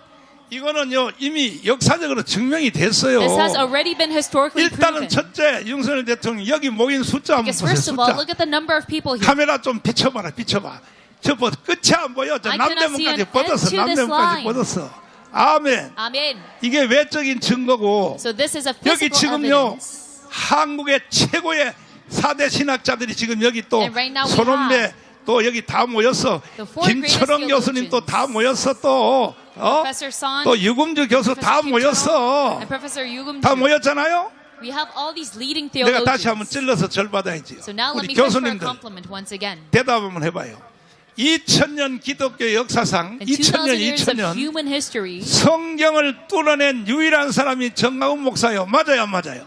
이거는요 이미 역사적으로 증명이 됐어요. This has already been historically 일단은 proven. 첫째 윤석열 대통령 여기 모인 숫자 한번 Because 보세요. first of all, 숫자. look at the number of people here. 카메라 좀 비춰봐라, 비춰봐. 저 끝이 안 보여. 저 I cannot see 남대문까지 an 뻗었어, end to this 남대문까지 line. 뻗었어. 아멘. Amen. 이게 외적인 증거고 So this is a 여기 physical 지금요 evidence. 한국의 최고의 4대 신학자들이 지금 여기 또 And right now we 손원배 have 또 여기 다 모였어. the four greatest 김철원 교수님 또 다 모였어 또. Professor Son, 또 유금주 교수 다 Professor Kim 모였어. Chol, and Professor Yugum 다 Ju. 모였잖아요. We have all these leading 내가 다시 한번 theologians. 찔러서 절 받아야지. So now let 우리 me finish for a 교수님들 compliment once again. 대답 한번 해봐요. 2000년 기독교 역사상 In 2000년 2000 years of 2000년 human history, 성경을 뚫어낸 유일한 사람이 정가운 목사요. 맞아요, 안 맞아요?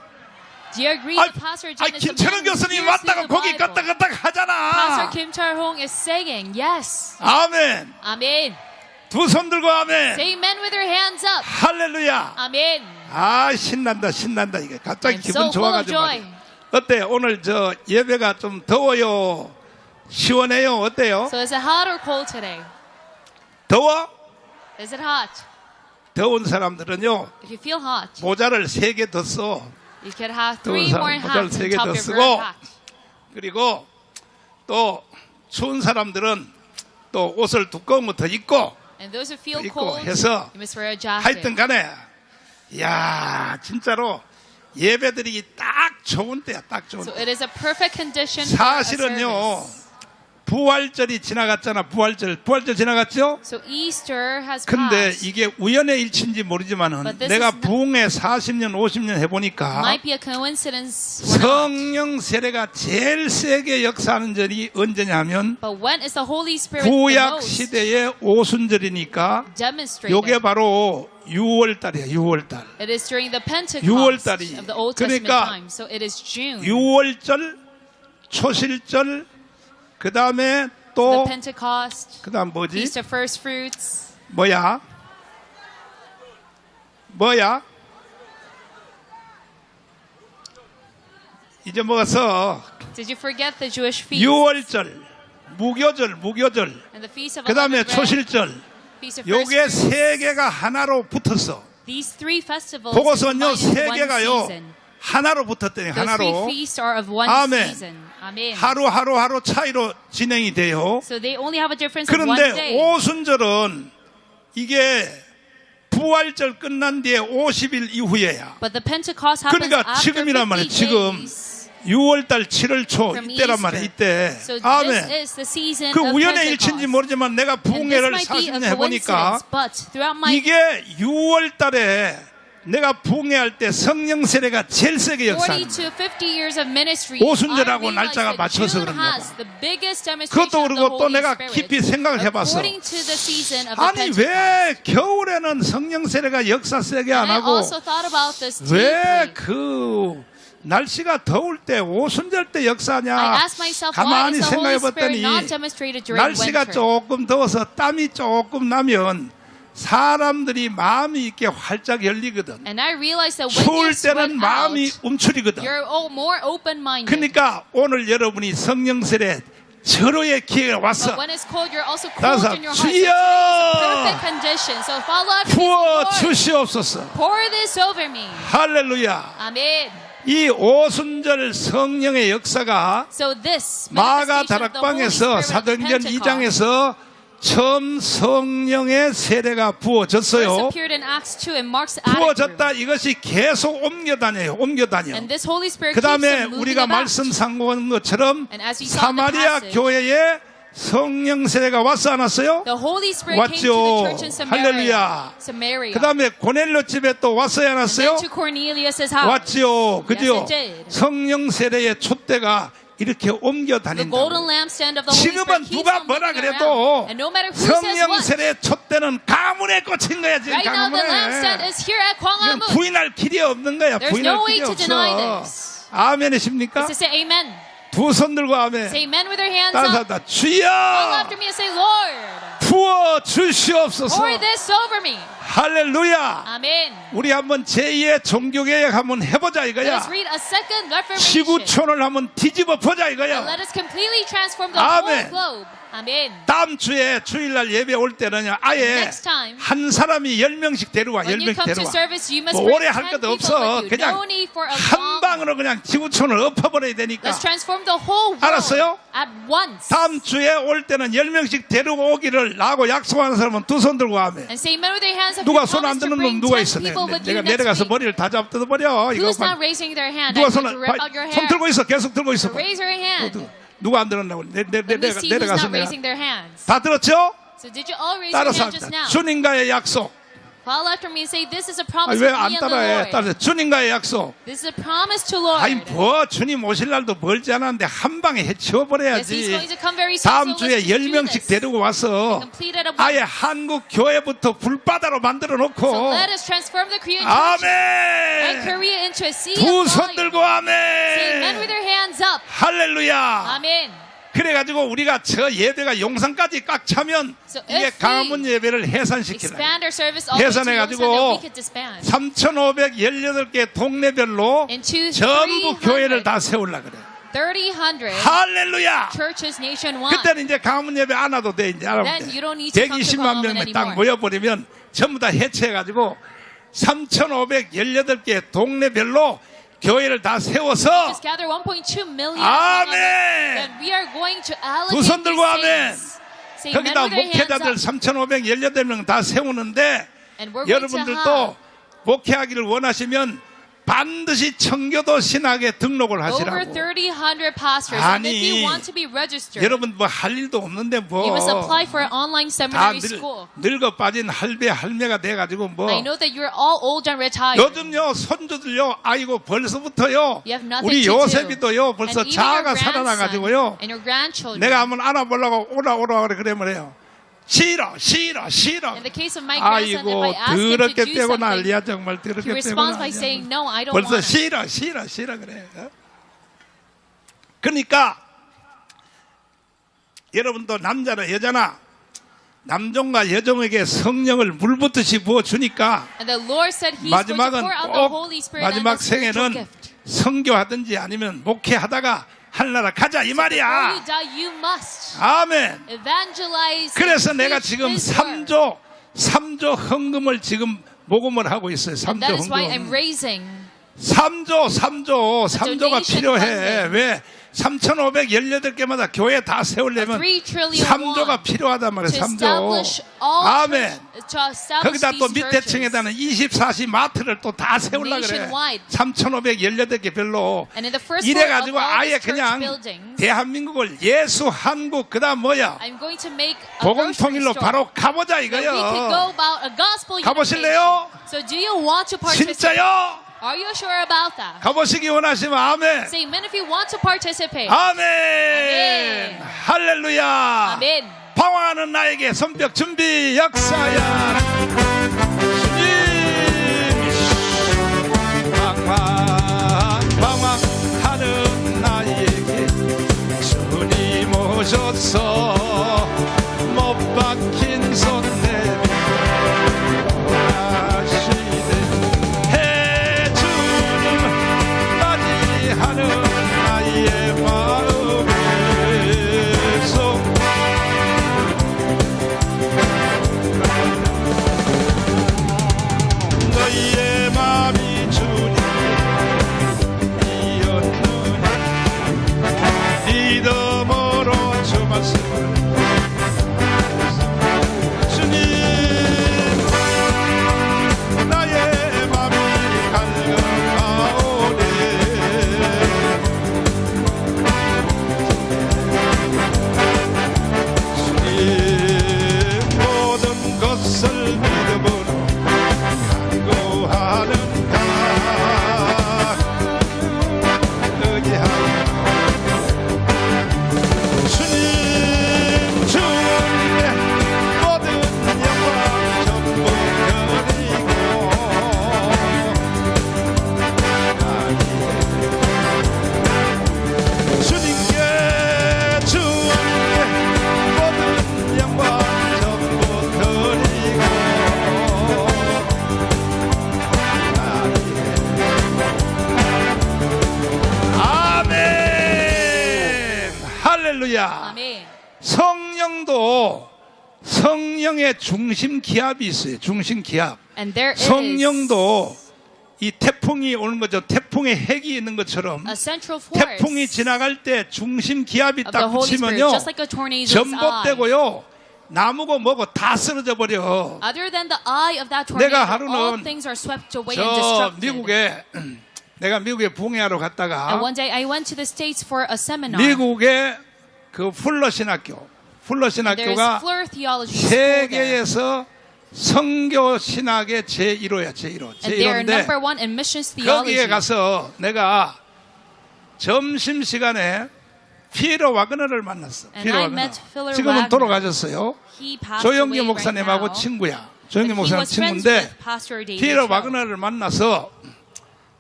do you agree 아, that Pastor Jin is the 김철원 man who 교수님 hears 왔다가 through the 거기 Bible? 갔다 갔다 Pastor 하잖아. Kim Char-hong is saying, yes. 아멘. Amen. 두 손 들고 아멘. Say amen with your hands up. 할렐루야. Amen. 아 신난다 신난다 이게 갑자기 I'm 기분 so full of 좋아가지고 joy. 말이야. 어때 오늘 저 예배가 좀 더워요 시원해요 어때요? So is it hot or cold today? 더워? Is it hot? 더운 사람들은요 If you feel hot, 모자를 3개 더 써. you could have 더운 3 more 사람 모자를 hats 3개 on top 더 of your 쓰고 very hat. 그리고 또 추운 사람들은 또 옷을 두꺼운 거 더 입고 And those who feel 입고 cold, 해서 you must wear a jacket. 하여튼 간에 야 진짜로 예배드리기 딱 좋은 때야 딱 좋은 So 때. it is a perfect condition for a 사실은요 service. 부활절이 지나갔잖아. 부활절 지나갔죠? So Easter has 근데 passed. 이게 우연의 일치인지 모르지만은 But this 내가 is not- 부흥회 40년 50년 해보니까 Might be a coincidence or not. 성령 세례가 제일 세게 역사하는 절이 언제냐 하면 But when is the Holy Spirit the 구약 most 시대의 오순절이니까 demonstrated? 요게 바로 6월달이야 6월달. It is during the Pentecost 6월달이. of the Old Testament 그러니까 time. So it is June. 6월절 초실절 그 다음에 The 또 Pentecost, 그 다음 뭐지? Feast of First Fruits. 뭐야? 잊어먹었어. Did you forget the Jewish feast? 6월절, 무교절, And the Feast of 그 다음에 Unleavened Bread, 초실절. Feast of First 요게 Fruits. 세 개가 하나로 붙었어. These three festivals 그것은요, combined 세 in one 개가요, season. 하나로 붙었더니 Those 하나로. three feasts are of one 아멘. season. Amen. 하루 차이로 진행이 돼요. So they only have a difference of one 그런데 day. 오순절은 이게 부활절 끝난 뒤에 50일 이후에야. But the Pentecost happens 그러니까 after 지금이란 50 말이에요. 지금 days 6월달 7월 초 from 이때란 Easter. 말이에요. 이때. So this 아멘. is the season 그 of 우연의 Pentecost. 일치인지 모르지만 내가 And this 부흥회를 might be a 40년 해보니까 coincidence, but throughout my 이게 6월달에 내가 부흥회할 때 성령 세례가 제일 세게 40 역사하는 to 50 years of ministry, 오순절하고 I realized 날짜가 that 맞춰서 June 그런가 has 봐. the biggest demonstration 그것도 of the 그러고 또 Holy 내가 Spirit 깊이 생각을 해봤어. according to the season of the 아니 Pentecost. 왜 겨울에는 성령 세례가 역사 세게 안 And I 하고 also thought about this 왜 deeply. 그 날씨가 더울 때 오순절 때 역사냐 I asked myself, why 가만히 is the 생각해 Holy Spirit 봤더니 not demonstrated during 날씨가 winter? 조금 더워서 땀이 조금 나면 사람들이 마음이 이렇게 활짝 열리거든. And I realized that when 추울 you sweat 때는 마음이 out, 움츠리거든. you're more open-minded. 그러니까 오늘 여러분이 성령 세례 절호의 기회가 왔어. But when it's cold, you're also cold 따라서 in your heart. So 주여! today is a perfect condition. So follow after me, 부어 Lord. 주시옵소서. Pour this over me. 할렐루야. Amen. 이 오순절 성령의 역사가 So this 마가 manifestation of the Holy 다락방에서 Spirit at 사도행전 Pentecost 2장에서 처음 성령의 세례가 first 부어졌어요. appeared in Acts 2 and Mark's attic room. 부어졌다 이것이 계속 옮겨 다녀요. And this Holy Spirit 그 keeps 다음에 on moving 우리가 about. 말씀 상고한 것처럼 And as we saw in the 사마리아 passage, 교회에 성령 세례가 왔어 안 왔어요? The Holy Spirit came to the 왔죠. church in Samaria. 할렐루야. Samaria. 그 다음에 고넬료 집에 또 왔어요 안 And 왔어요? then to Cornelius' house. 왔지요. 그죠? Yes, it did. 성령 세례의 촛대가 이렇게 옮겨 The golden 다닌다. lampstand of the Holy 지금은 Spirit keeps 누가 on 뭐라 moving 그래도 around. And no matter who says 성령 what, 세례의 촛대는 가문에 꽂힌 거야 지금 right now the lampstand 가문에. is here at 이건 Gwanghwamun. 부인할 길이 없는 거야. There's 부인할 no 길이 way to deny 없어. this. 아멘이십니까? To say amen. 두 손 들고 아멘. Say amen with your hands 다른 up. 사람 다 Follow 주여 after me and say, Lord, 부어 주시옵소서. pour this over me. 할렐루야. Amen. 우리 한번 제2의 종교개혁 한번 해보자 Let 이거야. us read a second Reformation. 지구촌을 한번 뒤집어 보자 And 이거야. let us completely transform the whole 아멘. globe. Amen. 다음 주에 주일날 예배 올 때는요, 아예 Next time, 한 사람이 10명씩 데려와, when you 10명씩 come to 데려와. service, you must 뭐 bring 오래 할 10 것도 people 없어. with you. 그냥 No need for a 한 long. 방으로 그냥 지구촌을 엎어버려야 되니까. Let's transform the whole world 알았어요? at once. 다음 주에 올 때는 10명씩 데리고 오기를 나하고 약속하는 사람은 두 손 들고 하면. And say amen with their hands. If 누가 you 손 안 promise to 드는 놈 bring 누가 10 있어? people with you 내가 next 내려가서 week. 머리를 다 잡아버려. 이거 Who's not raising their hand? 누가 I'm 손, going to rip out your 손 hair. 들고 있어. 계속 들고 있어. So raise your hand. 누가 안 들었나고. Let me see who's 내려가서 not 내가. raising their hands. 다 들었죠? So did you all raise your 따라서 hand just 합니다. now? 주님과의 약속. Follow after me and say, this is a promise 왜 with 안 me and the 따라해? Lord. 따라서 주님과의 약속. This is a promise to Lord. 아니 뭐 주님 오실 날도 멀지 않았는데 한 방에 Yes, He's 해치워버려야지. going to come very soon. 다음 So 주에 let's just do 10명씩 this. 데리고 와서 Complete it at 아예 once. 한국 교회부터 불바다로 만들어 So 놓고 let us transform the Korean church and 아멘. Korea into a sea 두 of 손 volume. 들고 Say amen with 아멘. their hands up. 할렐루야. Amen. 그래가지고 우리가 저 예배가 용산까지 꽉 차면 So 이게 if we 강화문 예배를 해산시키라. Expand our service all the way to 해산해가지고 Yongsan, then we could disband 3,518개 동네별로 into 전부 교회를 300, 다 세우려 그래. 300 할렐루야. churches nationwide. 그때는 이제 강화문 예배 안 와도 돼. 이제 알아보면 Then you don't need to come to 120만 Gwangmun 명이 딱 anymore. 모여버리면 전부 다 해체해가지고 3,518개 동네별로 교회를 다 세워서 Just gather 1.2 million. 아멘. Then we are going to allocate 두 손 들고 these 아멘. things. Say amen 거기다 with their 목회자들 hands up. 3,518명 다 세우는데 And we're going to 여러분들도 have 목회하기를 원하시면 반드시 청교도 신학에 등록을 over 하시라고. 300 pastors. And if you 아니, want to be registered, 여러분 뭐 할 일도 없는데 뭐 you must apply for an online 다 seminary school. 늙어 빠진 할매가 돼가지고 뭐 I know that you're all old and retired. 요즘요 손주들요 아이고 벌써부터요 You have nothing 우리 to 요셉이도요 do. 벌써 And even 자아가 your grandson 살아나가지고요 and your grandchildren. 내가 한번 안아보려고 오라 그래 뭐래요 싫어 In the case of my grandson, if 아이고 I ask him to 더럽게 do 떼고 something, 난리야 정말 he 더럽게 떼고 responds by 난리야 saying, no, I don't 벌써 want it. 싫어 그래 그러니까 여러분도 남자나 여자나 남종과 여종에게 성령을 물붓듯이 부어주니까 And the Lord said He's going to 마지막은 pour out the 꼭 Holy Spirit and 마지막 the spiritual 생에는 gift. 선교하든지 아니면 목회하다가 하늘나라 가자 이 Before 말이야. you die, you must 아멘. evangelize. 그래서 and 내가 preach 지금 His word. 3조 헌금을 지금 모금을 하고 있어요. And 3조 that is why I'm 헌금. raising 3조가 donation 필요해. funding. 왜? 3,518개마다 교회 다 세우려면 3 trillion 3조가 won 필요하단 말이에요. to 3조. establish all 아멘. to establish 거기다 또 these 밑에 churches. 층에다는 24시 마트를 또 다 세우려고 그래. Nationwide. 3,518개 별로. And in the first floor of 이래가지고 all 아예 these church 그냥 buildings, 대한민국을 예수, 한국, 그 다음 뭐야? I'm going to make a 복음 grocery 통일로 store. 바로 가보자 So we could go 이거요. about a gospel 가보실래요? unification. So do you want to participate? 진짜요? Are you sure about that? 가보시기 원하시면 아멘. Say amen if you want to participate. 아멘. 아멘. 할렐루야. Amen. 방황하는 나에게 손뼉 준비 역사야. 주님 방황하는 나에게 주님 오셔서 못 박힌 손 내밀어 하시네 해주님 맞이하는 나의 마음에서 너희의 마음이 주님이었느냐 믿음으로 주 말씀을 성령의 중심 기압이 있어요. 중심 기압. And there is 성령도 이 태풍이 오는 거죠. 태풍의 핵이 있는 것처럼 a central force 태풍이 지나갈 때 중심 기압이 of the 딱 Holy Spirit, 붙이면요 just like a tornado's eye. 전복되고요 나무고 뭐고 다 쓰러져 버려. Other than the eye of that 내가 tornado, 하루는 all things are swept away and 저 destructed. 미국에 내가 미국에 부흥회하러 And 갔다가 one day I went to the States for a seminar. 미국의 그 풀러 신학교 There's 신학교가 Fleur Theology School there. 세계에서 선교 신학의 제1호야 제1호 And they're 제1호인데 number one in missions theology. 거기에 가서 내가 점심시간에 피에로 와그너를 만났어. And 피에로 I 와그너. met Philip 지금은 Wagner. 돌아가셨어요. He passed 조영기 away 목사님하고 right now. 친구야. 조영기 But he 목사님 was friends 친구인데 with Pastor David 피에로 Cho. 와그너를 만나서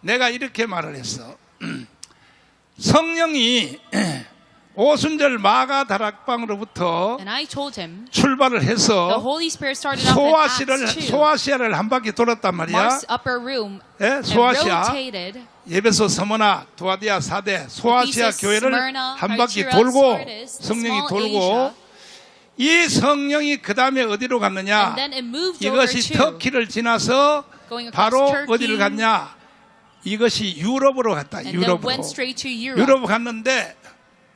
내가 이렇게 말을 했어. 성령이 오순절 마가 다락방으로부터 And I told him 출발을 the 해서 Holy Spirit started off in Acts 2. 소아시아를 한 바퀴 돌았단 말이야. Mark's upper room 예, and 소아시아, rotated 예배소 서머나, 두아디아 사대, 소아시아 Ephesus, 교회를 Smyrna, 한 바퀴 Thyatira, 돌고 Sardis, 성령이 small 돌고 Asia. 이 성령이 그 다음에 어디로 갔느냐? And then it moved over 이것이 to 터키를 지나서 going across 바로 Turkey. 어디를 갔냐? 이것이 유럽으로 갔다. and then 유럽으로. went straight to Europe. 유럽 갔는데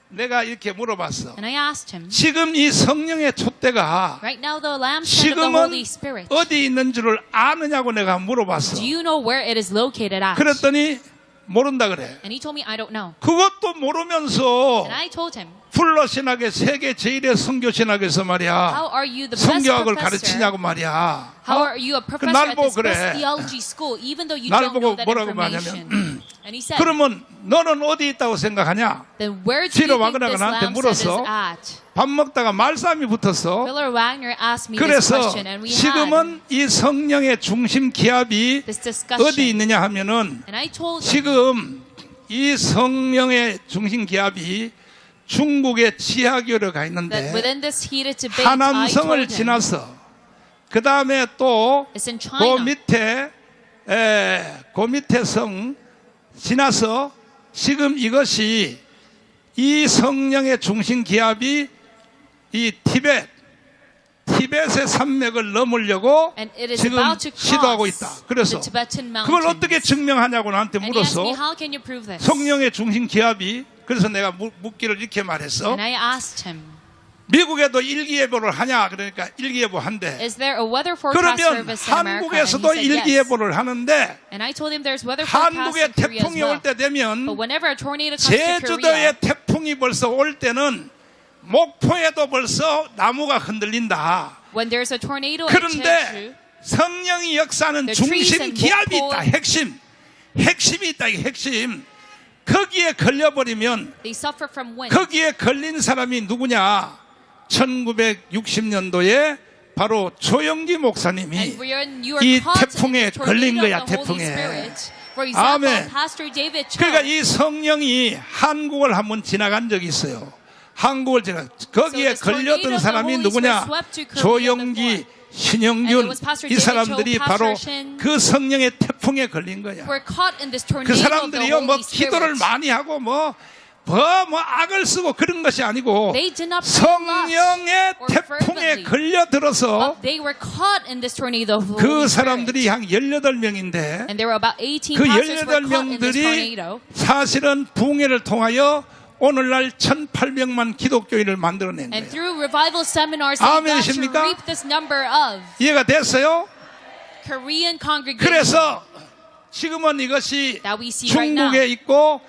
내가 이렇게 물어봤어. And I asked him, 지금 이 성령의 촛대가 right now the lampstand of the Holy 지금은 Spirit, 어디 있는 줄을 아느냐고 내가 물어봤어. do you know where it is located at? 그랬더니 모른다 그래. And he told me, I don't know. 그것도 모르면서 And I told him, 풀러 신학의 세계 제1의 선교 신학에서 how 말이야. are you the best 성경학을 professor? 가르치냐고 말이야. How are you a professor 날 at 보고 this 그래. best theology school, even though you 날 don't 보고 know that 뭐라고 information? 말하냐면, And he said, 그러면 너는 어디 있다고 생각하냐? then where do 피에로 you think 와그너가 this 나한테 lampstand 물었어. is at? 밥 먹다가 말싸움이 붙었어. Philip Wagner asked me this 그래서 question, and we had 지금은 이 성령의 중심 기압이 this discussion. 어디 있느냐 하면은 And I told him, 지금 이 성령의 중심 기압이 중국의 지하교로 가 that 있는데 within this heated debate, I 하남성을 told him, 지나서 그 다음에 또 it's in 그 China. 밑에 성 지나서 지금 이것이 이 성령의 중심 기압이 이 티벳의 산맥을 넘으려고 And it is 지금 about to 시도하고 있다. cross 그래서 the Tibetan 그걸 mountains. 어떻게 증명하냐고 나한테 And he asked me, 물었어. how can you prove this? 성령의 중심 기압이 그래서 내가 묻기를 이렇게 말했어. And I asked him, 미국에도 일기예보를 하냐? 그러니까 일기예보 한대. is there a weather forecast 그러면 service in America? And 한국에서도 he said yes. 일기예보를 하는데 And I told him there's weather forecast 한국에 in Korea as 태풍이 well. 올 때 되면 But whenever a tornado comes to 제주도에 Korea, 태풍이 벌써 올 때는 목포에도 벌써 나무가 흔들린다. when there's a tornado in 그런데 Jeju, 성령이 역사는 The trees 중심 and 기압이 목포- 있다. 핵심이 있다. 이 핵심. 거기에 걸려버리면 they suffer from wind. 거기에 걸린 사람이 누구냐? 1960년도에 바로 조영기 목사님이 And when you are 이 caught in 태풍에 the 걸린 tornado 거야, of the Holy 태풍에. Spirit, for example, 아멘. Pastor David Cho, 그러니까 이 성령이 한국을 한번 지나간 적이 있어요. 한국을 지나 거기에 So this tornado 걸렸던 of the 사람이 Holy 누구냐? Spirit swept to Korea 조영기, before. And 신영균 it was Pastor 이 David 사람들이 Cho, 바로 Pastor Shin. 그 성령의 태풍에 걸린 거야. were caught in this tornado 그 of the 사람들이요 Holy 뭐 기도를 Spirit. 많이 하고 뭐 악을 쓰고 그런 것이 아니고 They did not pray a lot 성령의 or 태풍에 fervently. 걸려들어서 But they were caught in this tornado of the 그 Holy 사람들이 Spirit. 한 18명인데 And there were about 18 그 pastors were caught in this 18명들이 tornado. 사실은 부흥회를 통하여 오늘날 1,800만 기독교인을 만들어낸 And 거예요. through revival seminars, they got to 아멘이십니까? reap this number of 이해가 됐어요? Korean congregations 그래서 지금은 이것이 that we see right now. 중국에 있고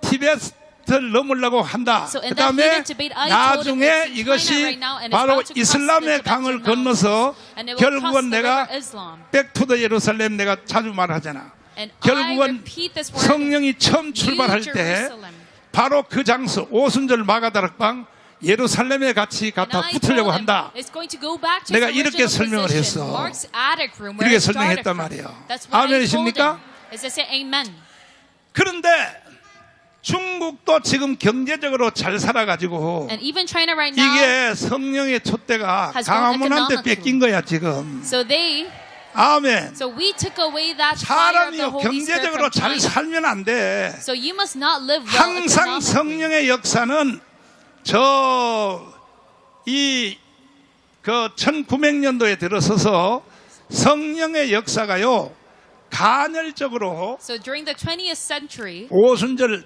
티베트를 넘으려고 한다. So in 그 that 다음에 heated debate, I told him 나중에 it's in China 이것이 right now and it's 바로 about to cross 이슬람의 the 강을 Tibetan mountains. 건너서 And it will cross 결국은 the 내가 river Islam. 백투더 예루살렘 내가 자주 말하잖아. And I 결국은 repeat this word, 성령이 처음 New 출발할 때 Jerusalem. 바로 그 장소 오순절 마가다락방 예루살렘에 같이 And 갖다 I 붙으려고 told him 한다. it's going to go back to 내가 its 이렇게 original 설명을 position, 했어. Mark's attic room, where 이렇게 it started 설명했단 from. 말이에요. That's what I told 아멘이십니까? him. As I say, amen. 그런데 중국도 지금 경제적으로 잘 살아가지고 And even China right now, 이게 성령의 촛대가 has grown 강화문한테 economically. 뺏긴 거야 지금. so they, 아멘. so we took away that fire of the 사람이 Holy Spirit 경제적으로 from 잘 China. 살면 안 돼. So you must not live well 항상 economically. 성령의 역사는 그 1900년도에 들어서서 성령의 역사가요 간헐적으로 So during the 20th century, 오순절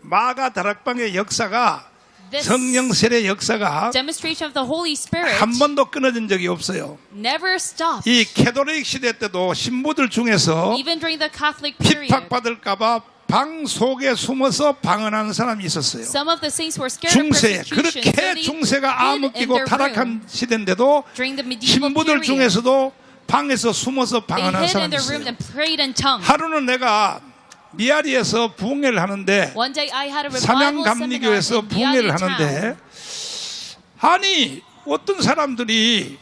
마가 다락방의 역사가 this 성령 세례 역사가 demonstration of the Holy Spirit 한 번도 끊어진 적이 없어요. never stopped. 이 캐톨릭 시대 때도 신부들 중에서 Even during the Catholic period, 핍박받을까봐 방 속에 숨어서 방언하는 사람이 있었어요. some of the saints were scared of 중세 persecution, so 그렇게 they 중세가 hid in 암흑기고 their room. 타락한 시대인데도 During the medieval 신부들 period, 중에서도 방에서 숨어서 they 방언하는 hid in 사람이 their room 있어요. and prayed in tongues. 하루는 내가 미아리에서 부흥회를 하는데 One day I had a revival seminar 삼양감리교에서 in 부흥회를 Biali 하는데 town. 아니 어떤 사람들이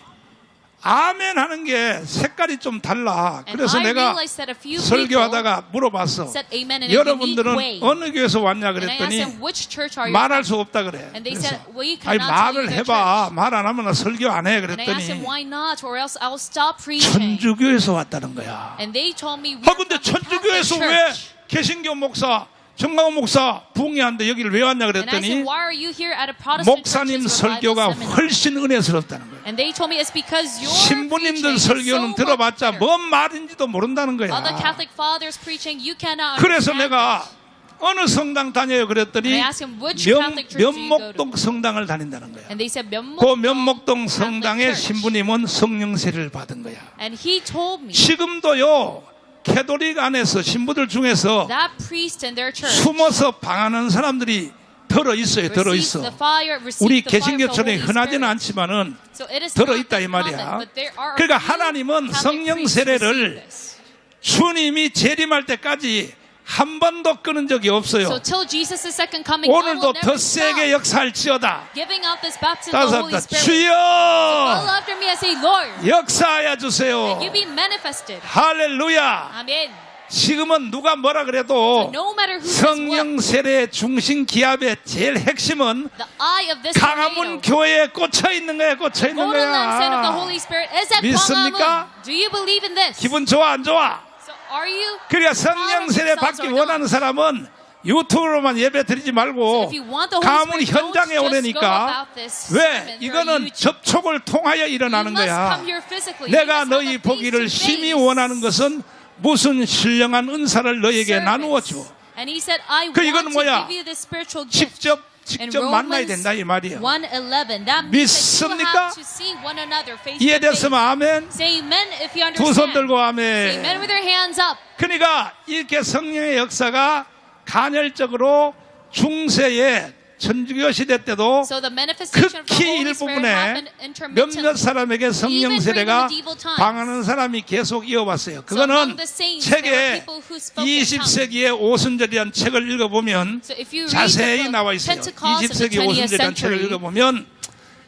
아멘 하는 게 색깔이 좀 달라. And 그래서 I 내가 realized that a few people 설교하다가 물어봤어. said amen in a unique 여러분들은 way. 어느 교회에서 왔냐 And I asked 그랬더니 them, which church are you 말할 from? 수 없다 그래. And they 그래서 said, we 아니 cannot tell you 말을 the 해봐. church. 말 안 하면 설교 안 해. And I asked them, 그랬더니 why not? Or else I'll stop preaching. 천주교에서 왔다는 거야. And they told me, we're 아 근데 from the Catholic 천주교에서 왜 church. 개신교 목사 정강호 목사 부흥회하는데 여기를 왜 왔냐 And I 그랬더니 said, why are you here at a Protestant 목사님 church's 설교가 revival seminar? 훨씬 은혜스럽다는 거예요. And they told me it's because your 신부님들 preaching is 설교는 so 들어봤자 much better. 뭔 말인지도 모른다는 거야. All the Catholic fathers preaching, you cannot 그래서 understand 내가 this. 어느 성당 다녀요 그랬더니 And I asked him, which Catholic church do you go 면목동 to? 성당을 다닌다는 거야. And they said, 그 면목동 성당의 Catholic church. 신부님은 성령 세례를 받은 거야. And he told me 지금도요 캐톨릭 안에서 신부들 중에서 that priest in their church 숨어서 방하는 사람들이 들어 있어요. 들어 receives 있어. the fire, receives 우리 the fire of the 개신교처럼 Holy 흔하지는 Spirit. 않지만은 So it is 들어 not 있다 이 that 말이야. common, but there are a 그러니까 few 하나님은 Catholic 성령 priests 세례를 receive this. 주님이 재림할 때까지 한 번도 끊은 적이 So 없어요. till Jesus' second coming, God will 오늘도 never 더 세게 stop 역사할지어다. giving out this baptism of 다섯 the Holy 다 Spirit. 주여 All after me, I say, Lord, 역사하여 주세요. you be manifested. 할렐루야. Amen. 지금은 누가 뭐라 그래도 No matter who says what, 성령 세례 중심 기압의 제일 핵심은 the eye of this 강화문 tornado, 교회에 꽂혀 있는 거야. 꽂혀 있는 golden lampstand of the 거야. Holy Spirit is at 믿습니까? Gwanghwamun. Do you believe in this? 기분 좋아 안 좋아? So are you? 그러니까 성령 세례 받기 원하는 사람은 유튜브로만 예배 드리지 말고 If you want the Holy 강화문 Spirit, don't 현장에 just go 오려니까 about this 왜? sermon through 이거는 YouTube. 접촉을 통하여 You 일어나는 must 거야. come here physically. 내가 You must have 너희 a 보기를 face-to-face 심히 원하는 것은 무슨 신령한 은사를 너에게 service. 나누어 줘. And he said, I 그 want 이거는 to 뭐야? give you this spiritual gift. 직접 만나야 된다 이 말이야. 1:11. That means that you 믿습니까? have to see one another face to face. 이해됐으면 아멘. Say amen if you 두 손 understand. 들고 Say 아멘. amen with your hands up. 그러니까 이렇게 성령의 역사가 간헐적으로 중세의 천주교 시대 때도 So the manifestation of the 극히 Holy Spirit 일부분에 happened intermittently. 몇몇 사람에게 성령 Even during 세례가 the medieval times. 방하는 사람이 계속 이어왔어요. So 그거는 among the saints, there were 책에 people who spoke in tongues. 20세기의 오순절이라는 책을 읽어보면 So if you read 자세히 the 나와 book 있어요. Pentecost of the 20세기 20th 오순절이라는 책을 century, 읽어보면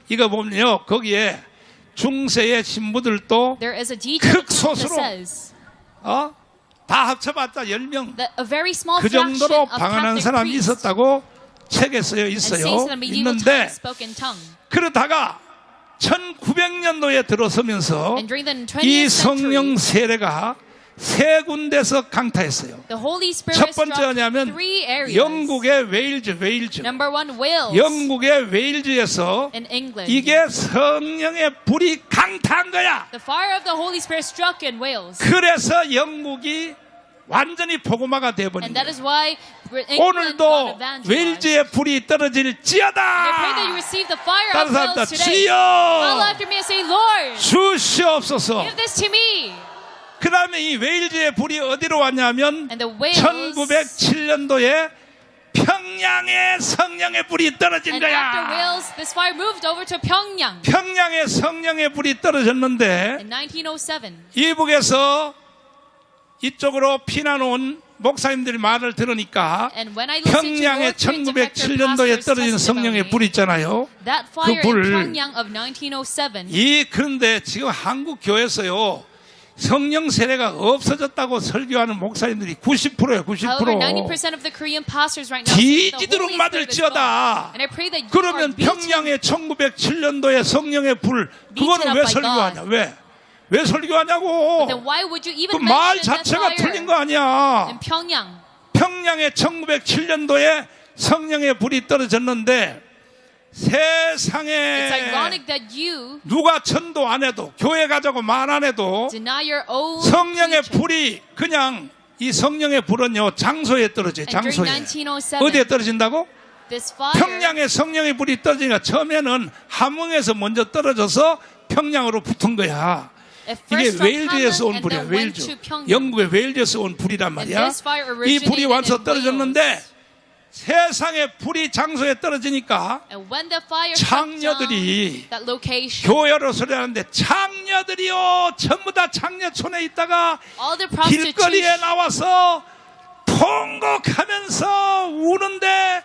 이거 보면요. 거기에 중세의 신부들도 there is a detailed account that 극소수로 says 다 합쳐봤자 10명 that a very small 그 fraction 정도로 of 방언한 Catholic 사람이 priests 있었다고 책에 쓰여 and 있어요. saints in the medieval 있는데 times spoke in tongue. 그러다가 1900년도에 들어서면서 And during the 이 20th 성령 century, 세례가 세 군데서 강타했어요. the Holy Spirit 첫 struck 번째냐면 three areas. 영국의 웨일즈. Number one, Wales. 영국의 웨일즈에서 In England. 이게 성령의 불이 강타한 거야. The fire of the Holy Spirit struck in Wales. 그래서 영국이 완전히 복음화가 돼버린 And 거야. that is why England got 오늘도 evangelized. 웨일즈의 불이 떨어질지어다. And I pray that you receive the fire 다른 of 사람 다 Wales today. All 주여 after me and say, Lord, 주시옵소서. give this to me. 그 다음에 이 웨일즈의 불이 어디로 왔냐면 And the Wales, 1907년도에 평양에 성령의 불이 떨어진 and after 거야. Wales, this fire moved over to Pyongyang 평양에 성령의 불이 떨어졌는데 in 1907. 이북에서 이쪽으로 피난 온 목사님들의 말을 들으니까 And when I listened to 평양에 your Korean defector 1907년도에 pastor's 떨어진 성령의 불 testimony, 있잖아요. that fire 그 불- in Pyongyang of 1907, 그런데 지금 한국 교회에서요 성령 세례가 없어졌다고 설교하는 목사님들이 90%예요. however, 90%. 90% of the Korean pastors right now say the 뒤지도록 Holy Spirit is gone. 맞을지어다. And I pray that you 그러면 are beaten. 평양의 1907년도에 성령의 불 그거는 Beaten 왜 up by 설교하냐? 왜 설교하냐고? Then why would you 그 even 말 mention that 자체가 fire 틀린 거 아니야. in Pyongyang? 평양에 1907년도에 성령의 불이 떨어졌는데 It's 세상에 ironic that you 누가 전도 안 해도 교회 가자고 말 안 해도 deny your own 성령의 teaching. 불이 그냥 이 성령의 불은요 장소에 떨어져요. And during 장소에 1907, 어디에 떨어진다고? this fire 평양에 성령의 불이 떨어지니까 처음에는 함흥에서 먼저 떨어져서 평양으로 붙은 거야. at 이게 first from 웨일즈에서 온 Hamhung and 불이야. then went 웨일즈. to Pyongyang. 영국의 웨일즈에서 온 불이란 말이야. And this fire 이 불이 originated 와서 in 떨어졌는데 Wales. 세상의 불이 장소에 떨어지니까 And when the fire struck 창녀들이 down that location, 교회로 소리하는데 창녀들이요 전부 다 창녀촌에 있다가 all the 길거리에 prostitution, 나와서 통곡하면서 우는데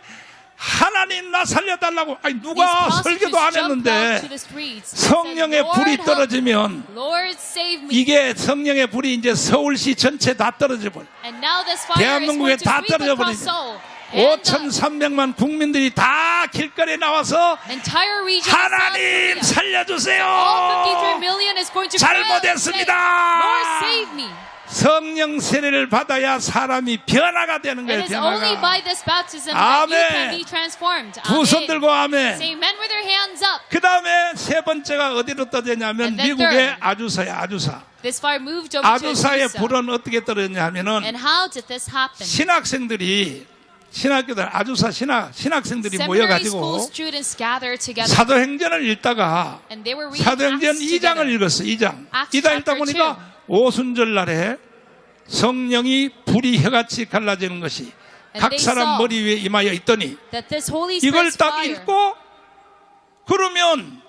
하나님 나 살려달라고. 아니 these 누가 설교도 안 prostitutes jumped out to 했는데 the streets and said, 성령의 Lord, 불이 help me. 떨어지면 Lord, save me. 이게 성령의 불이 이제 서울시 전체 다 떨어져 버려. And now this fire is 대한민국에 going to 다 sweep 떨어져 across 버리죠. Seoul. And the 5,300만 국민들이 다 길거리에 나와서 entire region of South 하나님 Korea, all 53 살려주세요. million is going to cry out and say, 잘못했습니다. Lord, save me. 성령 세례를 받아야 사람이 변화가 되는 거예요. It is only 변화가. by this baptism that you 아멘. can be transformed. 두 손 Amen. 들고 아멘. Say amen with your hands up. 그 다음에 세 번째가 어디로 떨어졌냐면 And then 미국의 third. 아주사야. 아주사. This fire moved over to 아주사의 Azusa. 불은 어떻게 떨어졌냐면은 And how did this happen? 신학생들이 신학교들 아주사 신학생들이 Seminary school 모여가지고 students gathered together 사도행전을 읽다가 and they were reading 사도행전 Acts 2장을 together. 읽었어. 2장. Acts 2장 읽다 chapter 보니까 오순절 날에 성령이 불이 혀같이 갈라지는 것이 And 각 they 사람 saw 머리 위에 임하여 있더니 That this Holy 이걸 Spirit's 딱 fire 읽고 그러면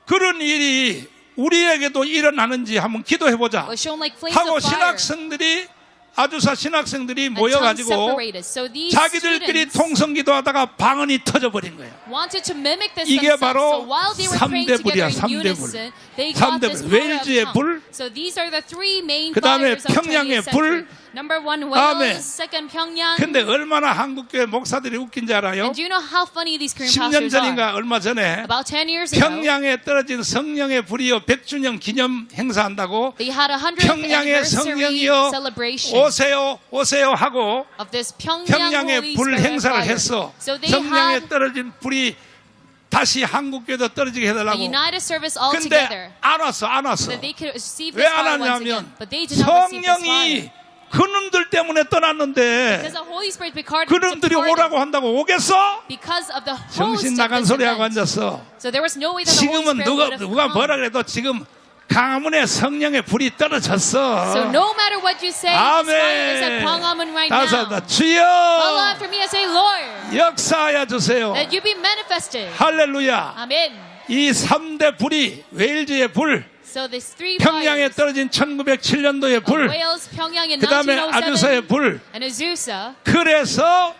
그런 일이 우리에게도 일어나는지 한번 기도해보자 was shown like flames 하고 of fire. 신학생들이 아주사 신학생들이 and tongues 모여가지고 separated. So these 자기들끼리 students 통성기도하다가 방언이 터져버린 거예요. wanted to mimic this 이게 themselves. 바로 So while they were praying 3대 불이야, together in 3대 불. unison, they got 3대 this 불. power of 웨일즈의 불, tongue. So these are the three main 그다음에 fires of 평양의 20th 불. century. Number one, 다음에 Wales. Second, Pyongyang. 근데 얼마나 한국교회 목사들이 웃긴지 알아요? And do you know how funny these Korean 10년 pastors are? 전인가 얼마 전에 About 10 years ago, 평양에 떨어진 성령의 불이요 100주년 기념 행사한다고 they had a 100th 평양의 anniversary 성령이요 celebration 오세요 오세요 하고 of this Pyongyang 평양에 Holy 불 Spirit 행사를 fire. 했어. So they 성령에 had 떨어진 불이 다시 한국교회도 떨어지게 a 해달라고. united service all together 근데 안 왔어 안 왔어. so that they could receive 왜 this 안 fire once again. 왔냐면 But they did not receive this fire. 성령이 그놈들 때문에 떠났는데 Because the Holy Spirit departed 그놈들이 오라고 한다고 오겠어? because of the host 정신 of 나간 this 소리하고 event. 앉았어. So there was no way that the Holy 지금은 Spirit would have 누가 come. 뭐라 그래도 지금 강화문에 성령의 불이 떨어졌어. So no matter what you say, this fire is at 아멘. Gwanghwamun right 다섯 now. 주여 Follow after me and say, Lord, 역사하여 주세요. that you be manifested. 할렐루야. Amen. 이 3대 불이 웨일즈의 불, So these three 평양에 fires 떨어진 1907년도의 of 불, Wales, Pyongyang in 그 다음에 1907 아주사의 불. and Azusa. 그래서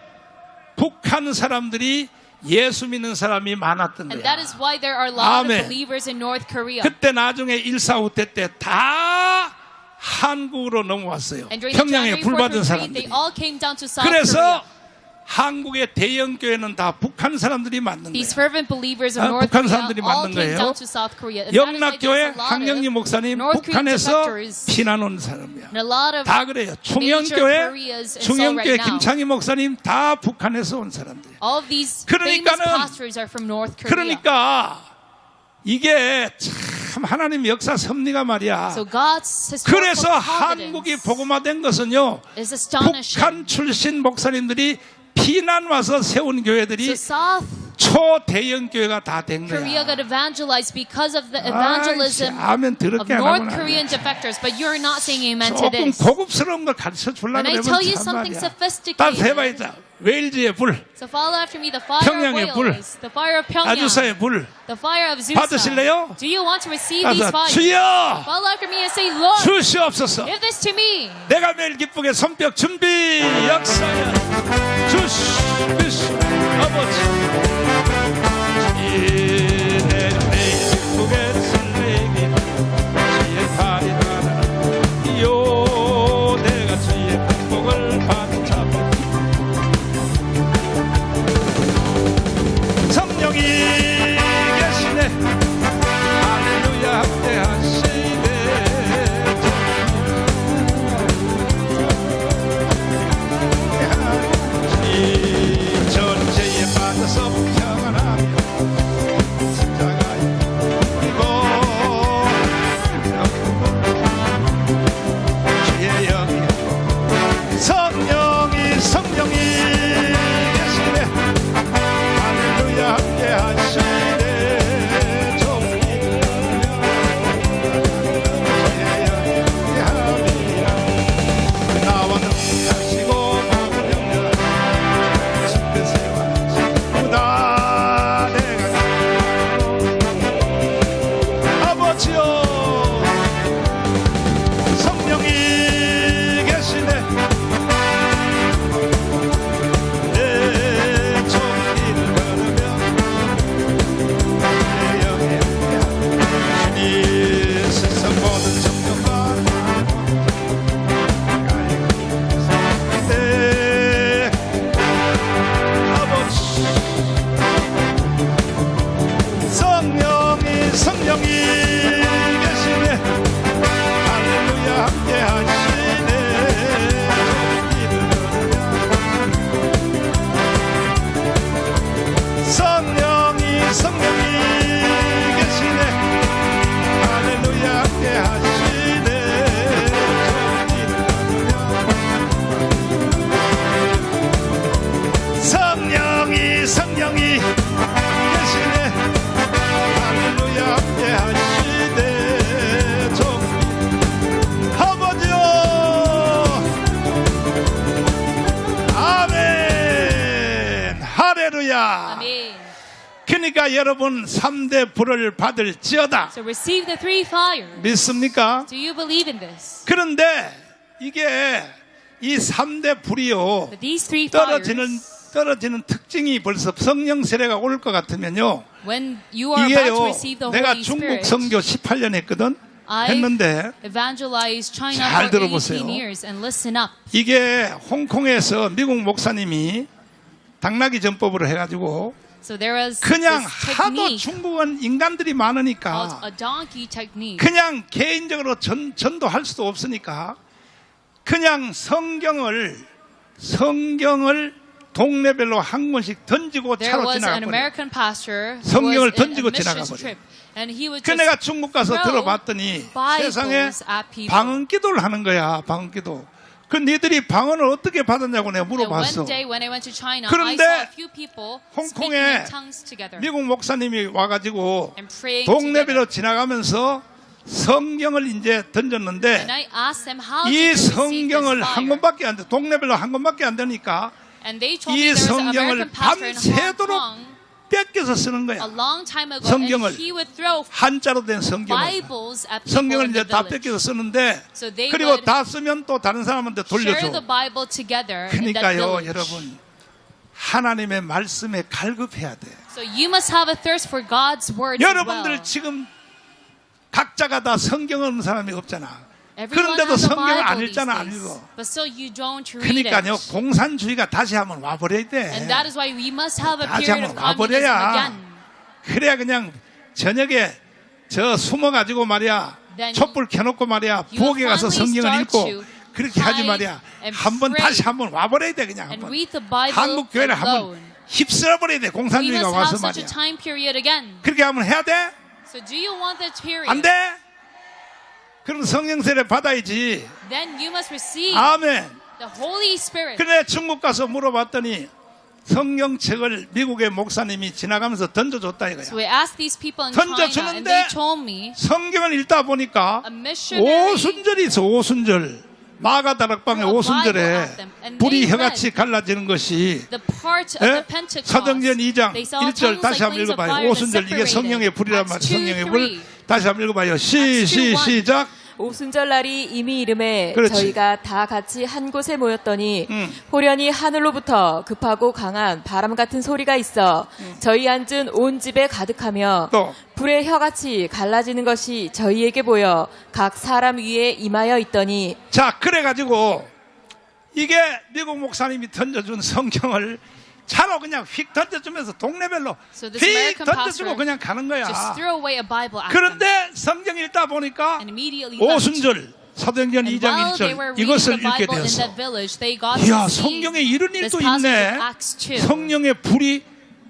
북한 사람들이 예수 믿는 사람이 많았던 And 거야. that is why there are a lot 아멘. of believers in North Korea. 그때 나중에 1.4 때 다 한국으로 넘어왔어요. And during the 평양에 January 불 4th 받은 retreat, 사람들이. they all came down to South 그래서 Korea. 한국의 대형 교회는 다 북한 사람들이 만든 These 거예요. fervent believers of 아, North 북한 Korea 사람들이 all 만든 came 거예요. down to South Korea. And that is why 영락교회 there's a lot 황영리 of 목사님 North Korean 북한에서 defectors 피난 온 사람이야. and a lot of 다 그래요. major 충영교회 Koreas in Seoul 충영교회 right now. 김창희 목사님 다 북한에서 온 사람들이야. All of these 그러니까는- famous pastors are from North Korea. 그러니까 이게 참 하나님 역사 섭리가 말이야. So God's 그래서 historical 한국이 providence 복음화된 것은요, is astonishing. 북한 출신 목사님들이 피난 와서 세운 So 교회들이 South 초대형 교회가 다 된 Korea 거야. got evangelized because of the 아이씨, evangelism 아멘 of 더럽게 안 North 하구나. Korean defectors. But you're not saying amen to 조금 this. 고급스러운 걸 가르쳐 주려고 When I 그러면 tell you 참 something 말이야. sophisticated, 따라서 해봐야죠. 웨일즈의 불, so follow after me the fire 평양의 of 불, Wales, the fire of Pyongyang, 아주사의 불. the fire of Azusa. 받으실래요? Do you want to receive these 따라서 fires? 주여 Follow after me and say, Lord, 주시옵소서. give this to me. 내가 매일 기쁘게 손뼉 준비 역사야 주시 아버지 내가 매일 기쁘게 설레게 주의 팔이 나는 요 내가 주의 복을 받잡아 성령이 계시네 할렐루야 함께하시네 믿습니다. Amen. 그러니까 여러분 3대 불을 받을지어다. So receive the three fires. 믿습니까? Do you believe in this? 그런데 이게 이 3대 불이요. But these three fires, 떨어지는 특징이 벌써 성령 세례가 올 것 같으면요. when you are about to 이게요. receive the 내가 Holy 중국 Spirit, 선교 18년 했거든. I 했는데 evangelized China 잘 for 들어보세요. 18 years and listen up. 이게 홍콩에서 미국 목사님이 당나귀 전법으로 해가지고 So there was 그냥 this 하도 technique 중국은 인간들이 called 많으니까 a donkey technique. 그냥 개인적으로 전도할 수도 없으니까 그냥 성경을 동네별로 한 권씩 던지고 There 차로 was an 지나가버려. American pastor who 성경을 was in a 던지고 mission 지나가버려. trip, and he would 그 just 내가 중국 가서 throw 들어봤더니 Bibles 세상에 at people. 방언기도를 하는 거야. 방언기도. 그 니들이 방언을 어떻게 받았냐고 내가 And 물어봤어. one day when I went to China, I 그런데 saw a few people speaking 홍콩에 in tongues together 미국 목사님이 와가지고 and praying 동네별로 together. 지나가면서 성경을 이제 던졌는데 And I asked them how did 이 you receive this 성경을 한 fire? 권밖에 안 돼. 동네별로 한 권밖에 안 되니까 And they told 이 me there was an 성경을 American pastor in Hong 밤새도록 Kong 뺏겨서 쓰는 a 거야. long time ago, 성경을 and he would throw 한자로 된 성경을. Bibles at people 성경을 in 이제 the 다 village. 뺏겨서 쓰는데 So they 그리고 would 다 쓰면 또 다른 사람한테 share the 돌려줘. Bible together in that 그러니까요, village. 여러분 하나님의 말씀에 갈급해야 돼. So you must have a thirst for God's words as 여러분들 well. 지금 각자가 다 성경 없는 사람이 없잖아. Everyone 그런데도 has a 성경을 안 Bible these 읽잖아, 안 days, 읽어. but still you don't read 그러니까요, it. 공산주의가 다시 한번 와버려야 돼. And that is why we must have a 다시 period of 한번 communism 와버려야. again. 그래야 그냥 저녁에 저 숨어가지고 말이야, Then 촛불 켜놓고 말이야, you 부엌에 가서 finally 성경을 start 읽고 to 그렇게 하지 hide 말이야. and 한번 pray 다시 한번 와버려야 돼 그냥 And 한번. read the Bible 한국 교회를 한번 alone. 휩쓸어버려야 돼 We 공산주의가 must 와서 have such a 말이야. time period again. 그렇게 하면 해야 돼? So do you want that period? 안 돼? 그럼 성령 세례 받아야지. Then you must receive 아멘. the Holy Spirit. 그래 중국 가서 물어봤더니 성경책을 미국의 목사님이 지나가면서 던져줬다 이거야. So I asked these people in China, and 던져주는데 they told me 성경을 읽다 보니까 a missionary 오순절이 있어. 오순절. 마가다락방의 Bible 오순절에 at them, and 불이 they 혀같이 갈라지는 것이 the part of 예? the Pentecost. 사도행전 2장 They saw 1절 tongues 다시 like 한번 flames of 읽어봐요. fire that 오순절 이게 separated. 성령의 불이란 Acts 말이에요. 성령의 2:3. 불 다시 한번 읽어봐요. Acts 2:1. 시작. 오순절 날이 이미 이름에 그렇지. 저희가 다 같이 한 곳에 모였더니 호련히 하늘로부터 급하고 강한 바람 같은 소리가 있어 저희 앉은 온 집에 가득하며 또. 불의 혀같이 갈라지는 것이 저희에게 보여 각 사람 위에 임하여 있더니 자, 그래가지고 이게 미국 목사님이 던져준 성경을 차로 그냥 휙 던져주면서 동네별로 So this 휙 American 던져주고 pastor 그냥 가는 거야. Just threw away a Bible at them. 그런데 성경 읽다 보니까 And immediately left. 오순절 사도행전 And 2장 while they 1절 were reading 이것을 the 읽게 Bible in 되었어. that village, they got 이야, to see 성경에 이런 this 일도 passage 있네. of Acts 2. 성령의 불이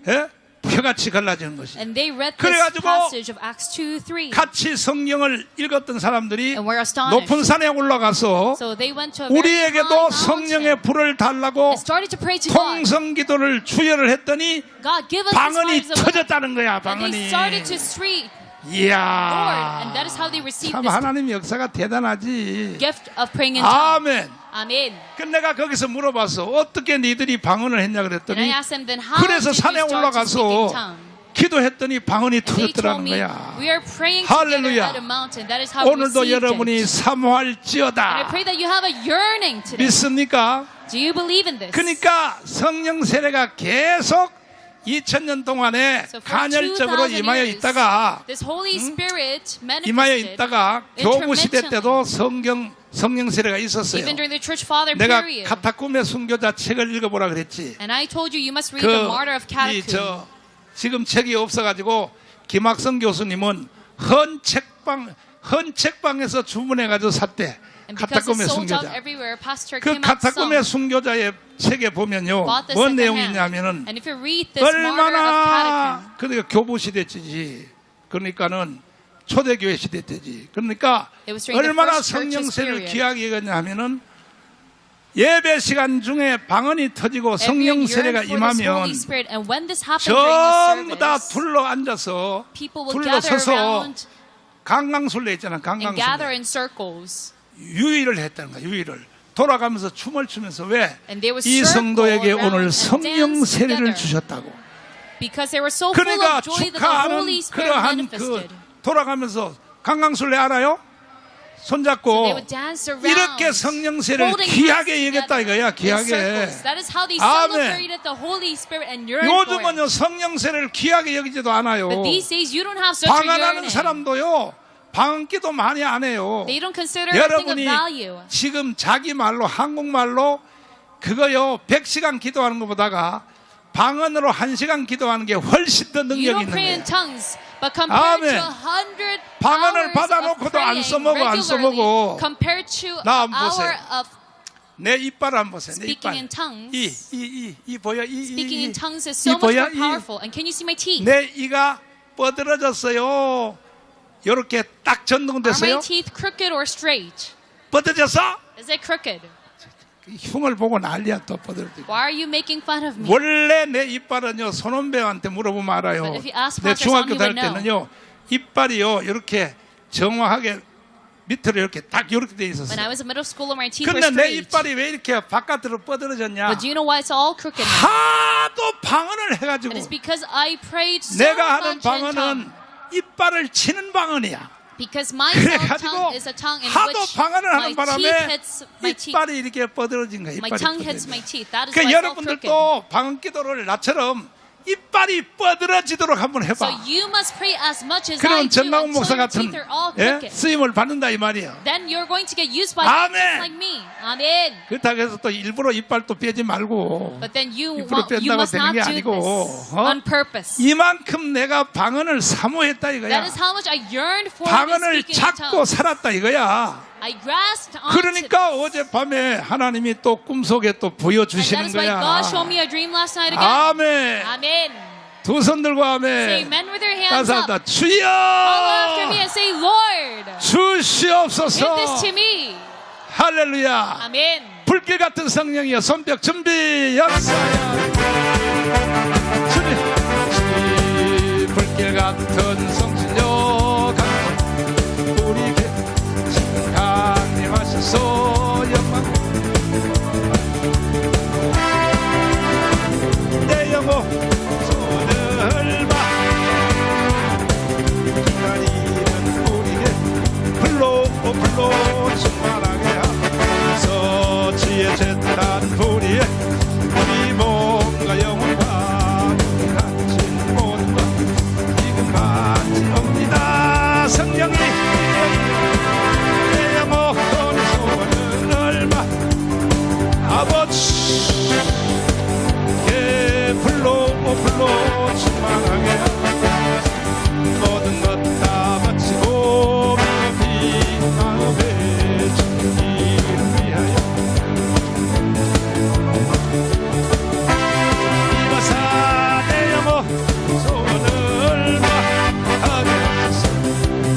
예? 혀같이 갈라지는 것이. And they read this 그래가지고 passage of Acts 2:3. 같이 성경을 읽었던 사람들이 And were astonished. 높은 산에 올라가서 So they went to a very high 우리에게도 mountain 성령의 불을 달라고 and started to pray to God. 통성기도를 주여를 했더니 God, give us 방언이 this fires of God. 터졌다는 거야. And 방언이. they started to shriek, Lord. 이야. And that is how they received 참 this 하나님 역사가 대단하지. gift of praying in tongues. 아멘. Amen. 그 내가 거기서 물어봤어. 어떻게 니들이 방언을 했냐 And I 그랬더니 asked them, then how 그래서 did 산에 you start to speak in 올라가서 tongues? 기도했더니 방언이 And they told 터졌더라는 me, 거야. we are praying together 할렐루야. at a mountain. That is how we 오늘도 received 여러분이 it. And I 사모할지어다. pray that you have a yearning today. 믿습니까? Do you believe in this? 그러니까 성령 세례가 계속 2000년 동안에 So for 간헐적으로 2000 임하여 years, 있다가 this Holy Spirit 임하여 manifested 있다가 교부 시대 intermittently. 때도 성령 세례가 있었어요. Even during the church father 내가 period. 카타쿰의 순교자 책을 읽어보라 그랬지. And I told you, you must read the Martyr of Catacomb. 지금 책이 없어가지고 김학성 교수님은 헌 책방에서 주문해가지고 샀대. And because it's 카타쿰의 sold out 순교자. everywhere, Pastor 그 came out 카타쿰의 some, 순교자의 책에 보면요, bought this 뭔 second 내용이 hand. 있냐면은 And if you read this Martyr of 얼마나 Catacomb, 그러니까 교부 시대 때지. 그러니까는 초대교회 시대 때지. 그러니까 It was during the 얼마나 first church's 성령세를 period. 귀하게 여겼냐면은 예배 시간 중에 방언이 터지고 everyone 성령 세례가 yearned for this 임하면 Holy Spirit. And when this happened during 전부 the 다 service, 둘러 앉아서 people would gather 둘러서서 around 강강술래 있잖아. and gather 강강술래 in circles. 유의를 했다는 거야. 유의를 돌아가면서 춤을 추면서 왜? And they would 이 circle 성도에게 around 오늘 and 성령 dance 세례를 together. 주셨다고. Because they were so full 그러니까 of joy that the 축하하는 Holy Spirit 그러한 manifested. 돌아가면서 강강술래 알아요? 손잡고 They would dance around, 이렇게 성령세를 holding 귀하게 hands 여겼다 together 이거야, in 귀하게. circles. That is how they 아멘. celebrated the Holy Spirit and yearned for it. 요즘은요 성령세를 귀하게 여기지도 않아요. But these days, you don't have such a 방언하는 yearning. 사람도요 방언기도 많이 안 해요. They don't consider it a thing of 여러분이 value. 지금 자기 말로 한국말로 그거요 100시간 기도하는 것보다가 방언으로 1시간 기도하는 게 훨씬 더 You 능력이 don't 있는 pray in 거예요. tongues, but compared 아멘. to 100 방언을 hours 받아놓고도 of 안 praying 써먹어, 안 써먹어. regularly, compared to 나 an 한번 보세요. hour of 내 이빨 한번 보세요. 내 speaking 이빨. in tongues. 이 보여? Speaking in tongues is 이 so much 보여? more powerful. And can you see my teeth? 내 이가 뻗어졌어요. 이렇게 딱 Are 전동됐어요. my teeth crooked or straight? 뻗어졌어? Is it crooked? 흉을 보고 난리야 또 뻗어지고. Why are you making fun of me? 원래 내 이빨은요 손원배한테 물어보면 알아요. But if you ask 내 Pastor 중학교 Son, he 다닐 would know. 때는요 이빨이요 이렇게 정확하게 밑으로 이렇게 딱 이렇게 돼 When 있었어요. I was in middle school, my teeth were 근데 내 straight. 이빨이 왜 이렇게 바깥으로 뻗어졌냐? But do you know why it's all crooked now? 하도 방언을 해가지고 It is because I prayed so 내가 하는 much in tongue. 방언은 이빨을 치는 방언이야. Because my 그래가지고 tongue is a tongue in 하도 which 방언을 my 하는 바람에 teeth hits my teeth. 이빨이 이렇게 뻗어진 거야. My 이빨이 tongue hits my 뻗어진 teeth. That is 거야. why 그러니까 it's all crooked. 여러분들도 방언 기도를 나처럼 이빨이 뻗어지도록 한번 So 해봐. you must pray as much as I 그럼 do 정강훈 until 목사 your 같은 teeth are all 예? crooked. 쓰임을 받는다 이 말이야. Then you're going to get used by God 아멘. just like me. Amen. 그렇다고 해서 또 일부러 이빨도 빼지 말고 But then you 일부러 you 뺀다고 must 되는 not 게 do 아니고 this 어? on purpose. 이만큼 내가 방언을 사모했다 이거야. That is how much I yearned for this 방언을 speaking in 찾고 tongues. 살았다 이거야. I grasped onto 그러니까 this. 어젯밤에 하나님이 또 꿈속에 또 And that 보여주시는 is why 거야. God showed me a dream last night again. 아멘. Amen. 두 손 들고 Say 아멘. amen with your hands 감사합니다. up. Follow after me 주여 and say, Lord, give 주시옵소서. this to me. 할렐루야. Amen. 불길 같은 성령이여 손뼉 준비 역사야. 주님 불길 같은 성신여 우리 지금 강림하셔서 영광 내 영혼 손을 봐 기다리는 우리의 불로 충만하게 하소서 지혜 재단 불의에 우리 몸과 영혼과 갇힌 모든 것 지금 반지옵니다. 성령이 내 영혼의 소원을 봐 아버지 불로 충만하게 모든 것 다 바치고 마음에 주님을 위하여 이마사 내 영혼 소원을 다하게 하소서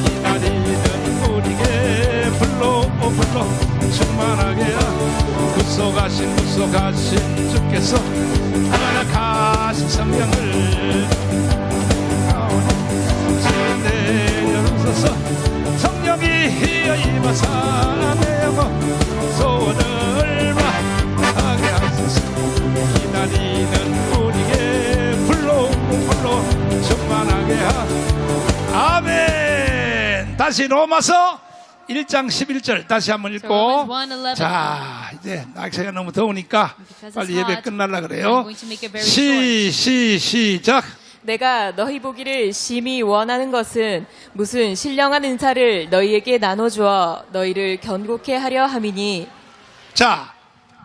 기다리는 우리에게 불로 충만하게 구속하신 주께서 허락하신 성령을 지금 내려오소서 성령이 임하사 내 영혼 소원을 하게 하소서 기다리는 우리에게 불로 충만하게 아멘. 다시 로마서 1장 11절 다시 한번 읽고 Romans 1:11. 자 이제 날씨가 너무 더우니까 Because 빨리 it's 예배 hot, 끝날라 I'm 그래요. going to make it very short. 시작. 내가 너희 보기를 심히 원하는 것은 무슨 신령한 은사를 너희에게 나눠주어 너희를 견고케 하려 함이니 자,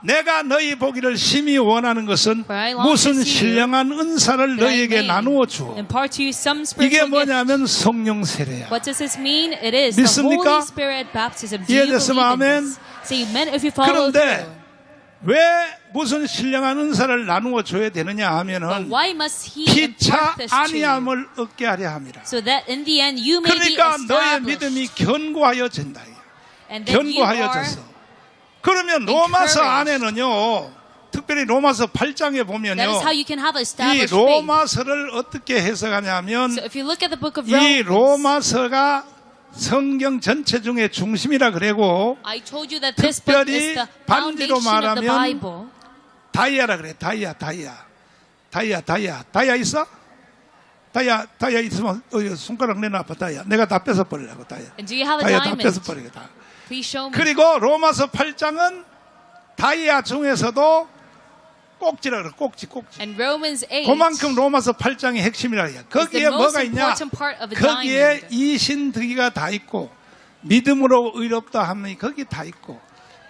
내가 너희 보기를 심히 원하는 것은 For I long 무슨 to see you, 신령한 은사를 that I 너희에게 may 나누어 주어. impart to you some 이게 spiritual gift. 뭐냐면 성령 세례야. What does this mean? It is the 믿습니까? Holy Spirit baptism. Do you 이해됐으면 believe in 아멘. this? Say amen if you follow 그런데 through. 왜 무슨 신령한 은사를 나누어 줘야 되느냐 But 하면은 why must he 피차 impart this to you? 아니함을 얻게 하려 함이라. So that in the end you may be 그러니까 너의 established. 믿음이 견고하여 진다. And that you 견고하여 are 졌어. 그러면 로마서 encouraged. 안에는요. 특별히 로마서 8장에 That 보면요. is how you can have 이 established faith. 로마서를 어떻게 해석하냐면 So if you look at the book of 이 Romans, 로마서가 성경 전체 중에 중심이라 그래고 I told you that this book 특별히 is the 반지로 foundation of the 말하면 Bible. 다이아라 그래. 다이아 있어? 다이아 있으면 손가락 내놔봐. 다이아 내가 다 뺏어버리려고. 다이아 And do you have a 다 diamond? 뺏어버리겠다. Please show me. 그리고 로마서 8장은 다이아 중에서도 꼭지라 그래. 꼭지. And Romans 8 그만큼 로마서 8장의 핵심이라 해요. 거기에 the most 뭐가 있냐? important part of a 거기에 diamond. 이신득이가 다 있고 믿음으로 의롭다 하면 거기 다 있고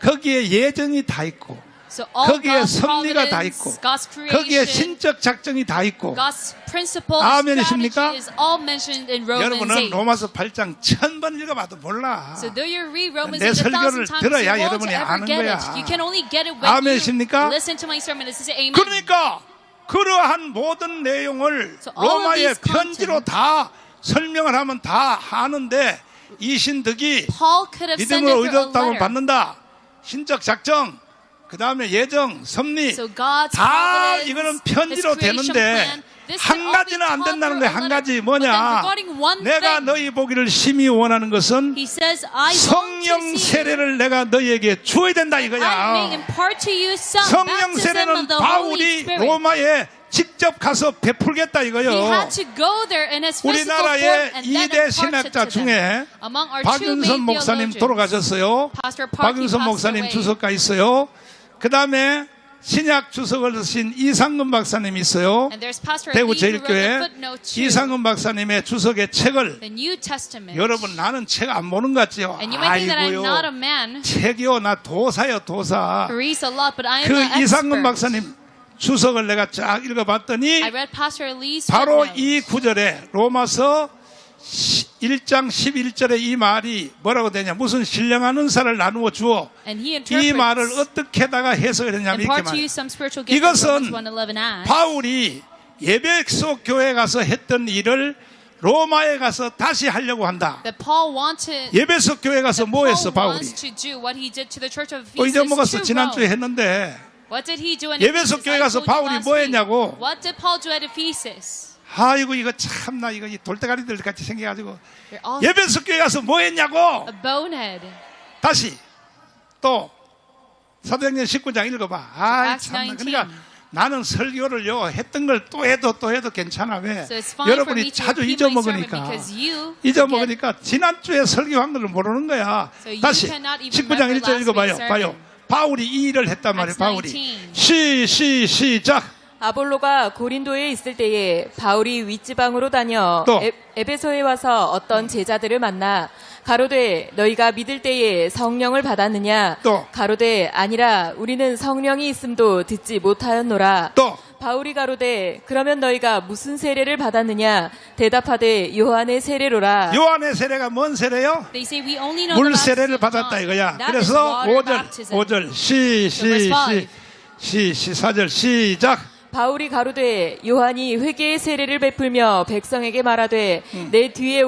거기에 예정이 다 있고 So all 거기에 God's 섭리가 다 providence, 있고 God's 거기에 creation, 신적 작정이 다 있고 God's principle, 아멘이십니까? strategy is all mentioned in Romans 여러분은 8. 로마서 8장 1000번 읽어봐도 몰라. So though you read Romans 내 8 설교를 1,000 times, 들어야 you won't 여러분이 ever 아는 get 거야. it. You can only get it when 아멘이십니까? you listen to my sermon. This is amen. 그러니까 그러한 모든 내용을 So all of 로마의 these 편지로 다 설명을 하면 다 하는데 이신득이 Paul could have sent it 믿음으로 through a 의롭다고 letter. 받는다. 신적 작정, 그 다음에 예정, 섭리 So God's 다 providence, 이거는 His 편지로 creation 되는데 plan, this 한 can all 가지는 be 안 된다는 taught 거야. through a 한 가지 letter. But then 뭐냐? regarding one 내가 thing, 너희 보기를 심히 원하는 것은 He says, I want to 성령 see 세례를 내가 너희에게 주어야 된다 I may 이거야. impart to you some 성령 baptism 세례는 of the Holy 바울이 Spirit. 로마에 직접 가서 베풀겠다 He 이거요. had to go there in his physical form 우리나라의 and then 2대 impart it 신학자 to them. 중에 Among our two 박윤선 main 목사님 theologians, 돌아가셨어요. Pastor Parky 박윤선 passed 목사님 away. 주석가 있어요. 그 다음에 신약 주석을 쓰신 이상근 박사님이 있어요. And there's Pastor 대구 Lee who wrote the 제일교회 footnote to 이상근 박사님의 주석의 책을 the New Testament. 여러분 나는 책 안 보는 것 같지요? And you may think that I'm not a 아이고요. man 책이요 나 도사요 도사. who reads a lot, but I am 그 an 이상근 expert. 박사님 주석을 내가 쫙 읽어봤더니 I read Pastor Lee's 바로 footnote. 이 구절에 로마서 1장 11절에 이 말이 뭐라고 되냐? 무슨 신령한 은사를 나누어 주어 And he 이 말을 interprets 어떻게다가 해석을 했냐면 이렇게 impart to you 말해요. some spiritual gift. Romans 이것은 1:11 asks. 바울이 예배소 교회 가서 했던 일을 로마에 가서 다시 하려고 한다. That Paul wanted. 예배소 교회 가서 that 뭐 했어 Paul 바울이? wants to do what he did to the church of 또 Ephesus 잊어먹었어. to 지난주에 Rome. 했는데 What did he do in 예배소 Ephesus? 교회 I 가서 told you 바울이 last 뭐 week. 했냐고. What did Paul do at Ephesus? 아이고 이거 참나 이거 이 돌대가리들 같이 생겨가지고 They're all 예배소 교회 가서 뭐 했냐고. a bonehead. 다시 또 사도행전 19장 읽어봐. 아 Acts 참나 19. 그러니까 나는 설교를요 했던 걸 또 해도 괜찮아. 왜? So it's fine for me 여러분이 to 자주 repeat my sermon 잊어먹으니까 because you forget. 잊어먹으니까 지난주에 설교한 걸 모르는 거야. So you 다시 cannot even 19장 remember 1절 last 읽어봐요. week's 봐요. sermon. 바울이 이 일을 했단 말이에요. Acts 바울이 19. 시작. 아볼로가 고린도에 있을 때에 바울이 윗지방으로 다녀 또. 에베소에 와서 어떤 제자들을 만나 가로되 너희가 믿을 때에 성령을 받았느냐 또. 가로되 아니라 우리는 성령이 있음도 듣지 못하였노라 또 바울이 가로되 그러면 너희가 무슨 세례를 받았느냐 대답하되 요한의 세례로라 요한의 세례가 뭔 세례요? They say we only know 물 the baptism 세례를 of 받았다 John. 이거야. That is 그래서 water 5절 baptism. 4절 시작. 바울이 가로되 요한이 회개의 세례를 베풀며 백성에게 말하되 내 뒤에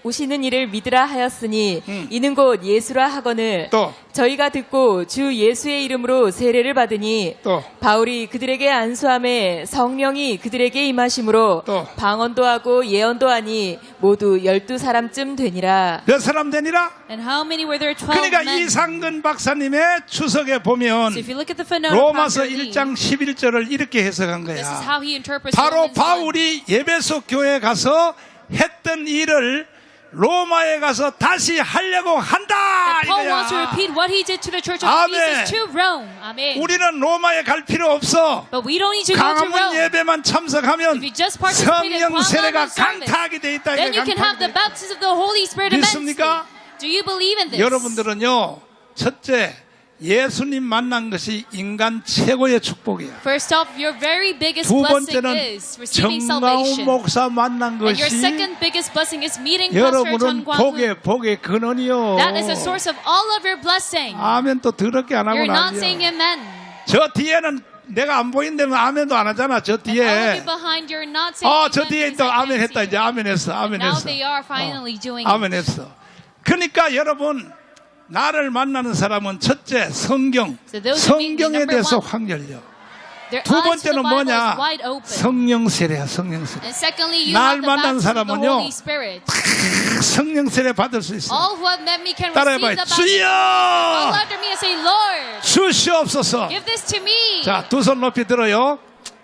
오시는 이를 믿으라 하였으니 이는 곧 예수라 하거늘 또. 저희가 듣고 주 예수의 이름으로 세례를 받으니 또. 바울이 그들에게 안수함에 성령이 그들에게 임하심으로 또. 방언도 하고 예언도 하니 모두 12사람쯤 되니라. 몇 사람 되니라? And how many were there? 12 그러니까 men. 이상근 박사님의 추석에 보면 So if you look at the footnote of 로마서 Pastor Lee, 1장 11절을 이렇게 해석한 this is 거야. how he interprets 바로 Romans 1. 바울이 예배소 교회에 가서 했던 일을 로마에 가서 다시 하려고 한다 Paul wants to 이거야. repeat what he did to the church of 아멘. Ephesus to Rome. Amen. 우리는 로마에 갈 필요 없어. But we don't need to go to 강화문 Rome. 예배만 참석하면 If you just participate in 성령 세례가 광화문 service, 강타하게 돼 있다. then 이게 you can have the 강타하게 돼. baptism of the Holy Spirit immensely. 믿습니까? Do you believe in this? 여러분들은요, 첫째 예수님 만난 것이 인간 최고의 축복이야. First off, your very biggest 두 blessing 번째는 is receiving 정가운 salvation. 목사 만난 And your 것이 second biggest blessing is meeting Pastor 여러분은 John Guanghu. 복의 근원이요. That is the source of all of your blessing. 아멘 또 더럽게 안 하고 You're not saying 나면 amen. 저 뒤에는 내가 안 보인다면 아멘도 안 하잖아. 저 And all of you 뒤에 behind, you're not saying 저 amen 뒤에 because 또 I 아멘 can't 했다. see 이제 you. 아멘 했어. 아멘 Now 했어. they are finally doing 아멘 it. 했어. 그러니까 여러분 나를 만나는 사람은 첫째 성경 So those who meet me, 성경에 number 대해서 one, 확 열려. Their 두 eyes to the 번째는 Bible is 뭐냐? wide open. 성령 세례야. 성령 세례. And secondly, you 날 have the 만난 baptism of the 사람은요. Holy Spirit. 성령 세례 받을 수 있어. All who have met me can receive 따라해봐요. the baptism. All 주여 after me and say, Lord, 주시옵소서. give this to me. 자, 두 손 높이 들어요.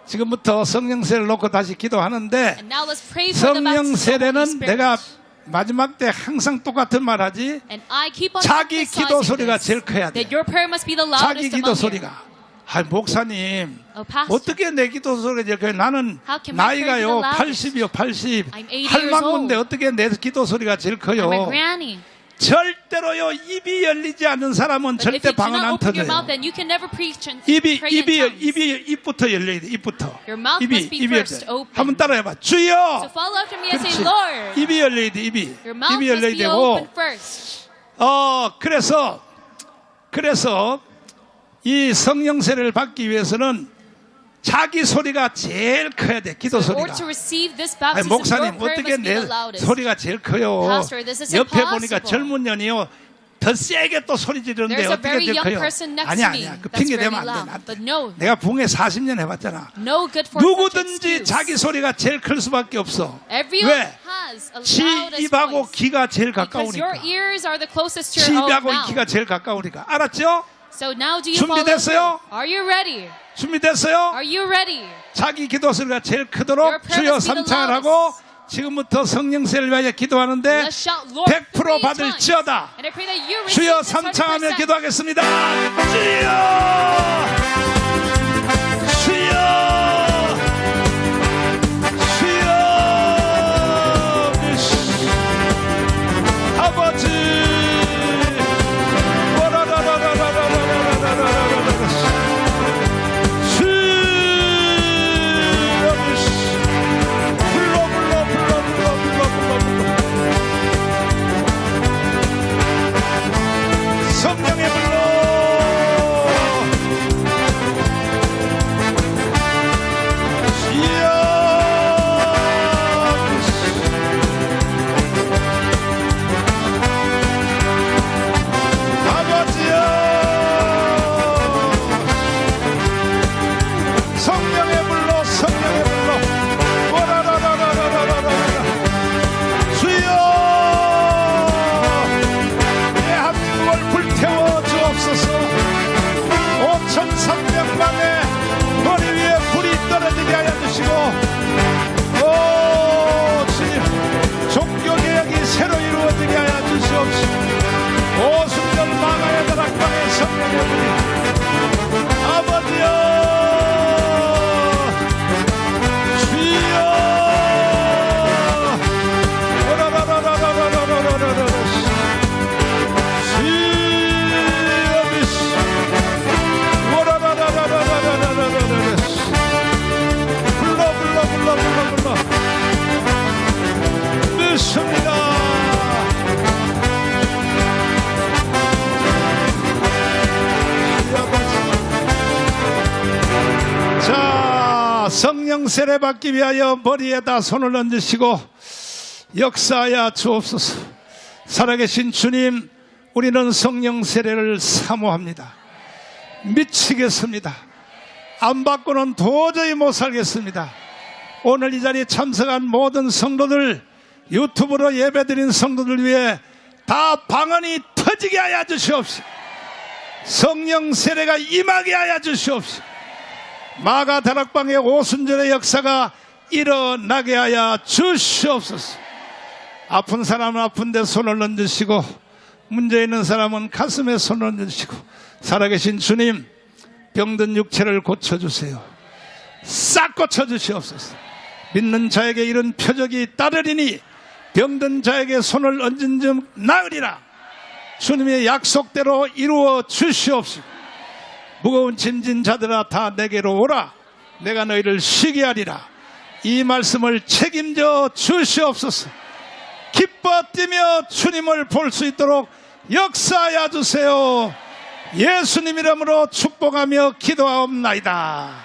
지금부터 성령 세례를 놓고 다시 기도하는데 And now let's pray for the 성령 baptism of the Holy 세례는 Spirit. 내가 마지막 때 항상 똑같은 말 하지. And I keep on 자기 기도 emphasizing 소리가 this, 제일 커야 돼. that your prayer must be the 자기 loudest 기도 among you. 소리가. 아, 목사님, Pastor. 어떻게 내 기도 소리가 제일 커요? 나는 How can my prayer be 나이가요 the loudest? 80이요 80. I'm 80 할망구인데 years old. 어떻게 내 기도 소리가 제일 커요? I'm a granny. 절대로요, 입이 열리지 않는 사람은 But if 절대 you 방언 cannot 안 open your mouth, 터져요. then you can never preach and pray in tongues. 입부터 열려야 돼. 입부터. Your mouth must be first open. 한번 따라해봐. So 주여. follow after me and say, 그렇지. Lord. 입이 열려야 돼. 입이. Your mouth 입이 must 열려야 be 되고. open first. 그래서 이 성령 세례를 받기 위해서는 자기 소리가 제일 커야 돼. 기도 In 소리가. order to receive this 아니, baptism, your 목사님 prayer 어떻게 must be 내 the loudest. 소리가 제일 커요? Pastor, this is 옆에 impossible. 보니까 젊은 년이요 더 세게 또 소리 지르는데 There's a 어떻게 very 제일 young 커요? person next 아니야 to me 아니야 그 that's 핑계 very 대면 안 돼. loud. 나한테. But no, 내가 붕에 40년 해봤잖아. no good for such 누구든지 excuse. 자기 소리가 제일 클 수밖에 없어. Everyone 왜? has a 지 loudest 입하고 voice. 귀가 제일 Because your 가까우니까. ears are the closest to 지 your own 입하고 mouth. 귀가 제일 가까우니까. 알았죠? So now do you follow 준비됐어요? through? Are you ready? 준비됐어요? Are you ready? 자기 기도 소리가 제일 크도록 Your prayer 주여 must be the 삼창을 하고 loudest. 지금부터 성령 세례를 위하여 기도하는데 Let's shout, Lord, 100% 3 받을 times. 지어다. And I pray that you receive 주여 this 삼창하며 100%. 기도하겠습니다. 주여 주여 주여 아버지 성령의 불로 아버지여 성령의 불로 성령의 불로 주여 대한민국을 불태워 주옵소서. 5,300만의 머리 위에 불이 떨어지게 하여 주시고 오 주님 종교개혁이 새로 이루어지게 하여 주시옵시고 오순절 마가의 다락방의 성령의 불이 아버지여 주여 불러 믿습니다. 자, 성령 세례 받기 위하여 머리에다 손을 얹으시고 역사하여 주옵소서. 살아계신 주님, 우리는 성령 세례를 사모합니다. 미치겠습니다. 안 받고는 도저히 못 살겠습니다. 오늘 이 자리에 참석한 모든 성도들, 유튜브로 예배드린 성도들 위해 다 방언이 터지게 하여 주시옵시고 성령 세례가 임하게 하여 주시옵시고 마가 다락방의 오순절의 역사가 일어나게 하여 주시옵소서. 아픈 사람은 아픈데 손을 얹으시고 문제 있는 사람은 가슴에 손을 얹으시고 살아계신 주님, 병든 육체를 고쳐주세요. 싹 고쳐주시옵소서. 믿는 자에게 이런 표적이 따르리니 병든 자에게 손을 얹은 점 나으리라. 주님의 약속대로 이루어 주시옵시고 무거운 짐진 자들아 다 내게로 오라. 내가 너희를 쉬게 하리라. 이 말씀을 책임져 주시옵소서. 기뻐 뛰며 주님을 볼 수 있도록 역사하여 주세요. 예수님 이름으로 축복하며 기도하옵나이다.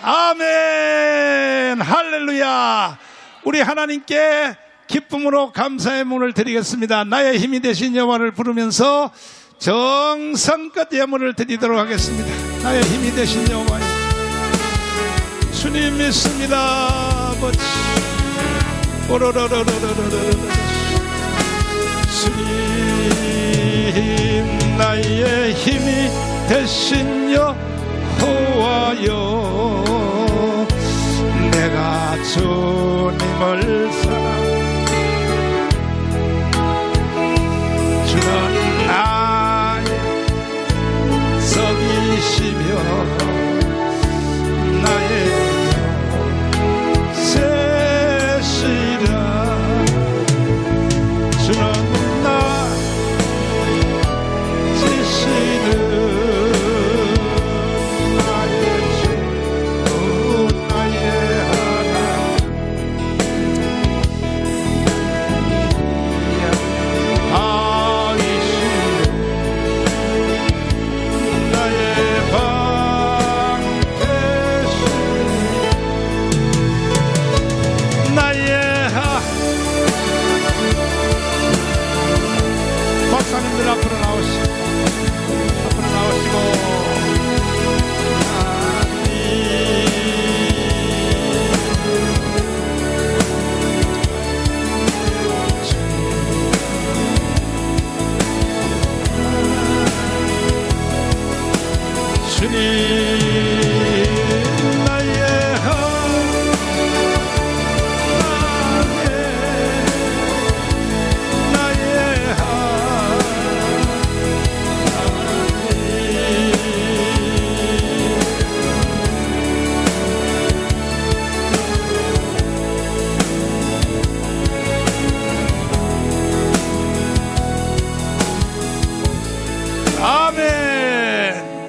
아멘. 할렐루야. 우리 하나님께 기쁨으로 감사의 문을 드리겠습니다. 나의 힘이 되신 여호와를 부르면서 정성껏 예물을 드리도록 하겠습니다. 나의 힘이 되신 여호와, 주님 믿습니다. 아버지 주님, 나의 힘이 되신 여호와여, 주님을 사랑 주는 나의 석이시며 나의 새시라 주는 나 지시는 나의 주 나의 박사님들 앞으로 나오시고 주님 나의 아멘.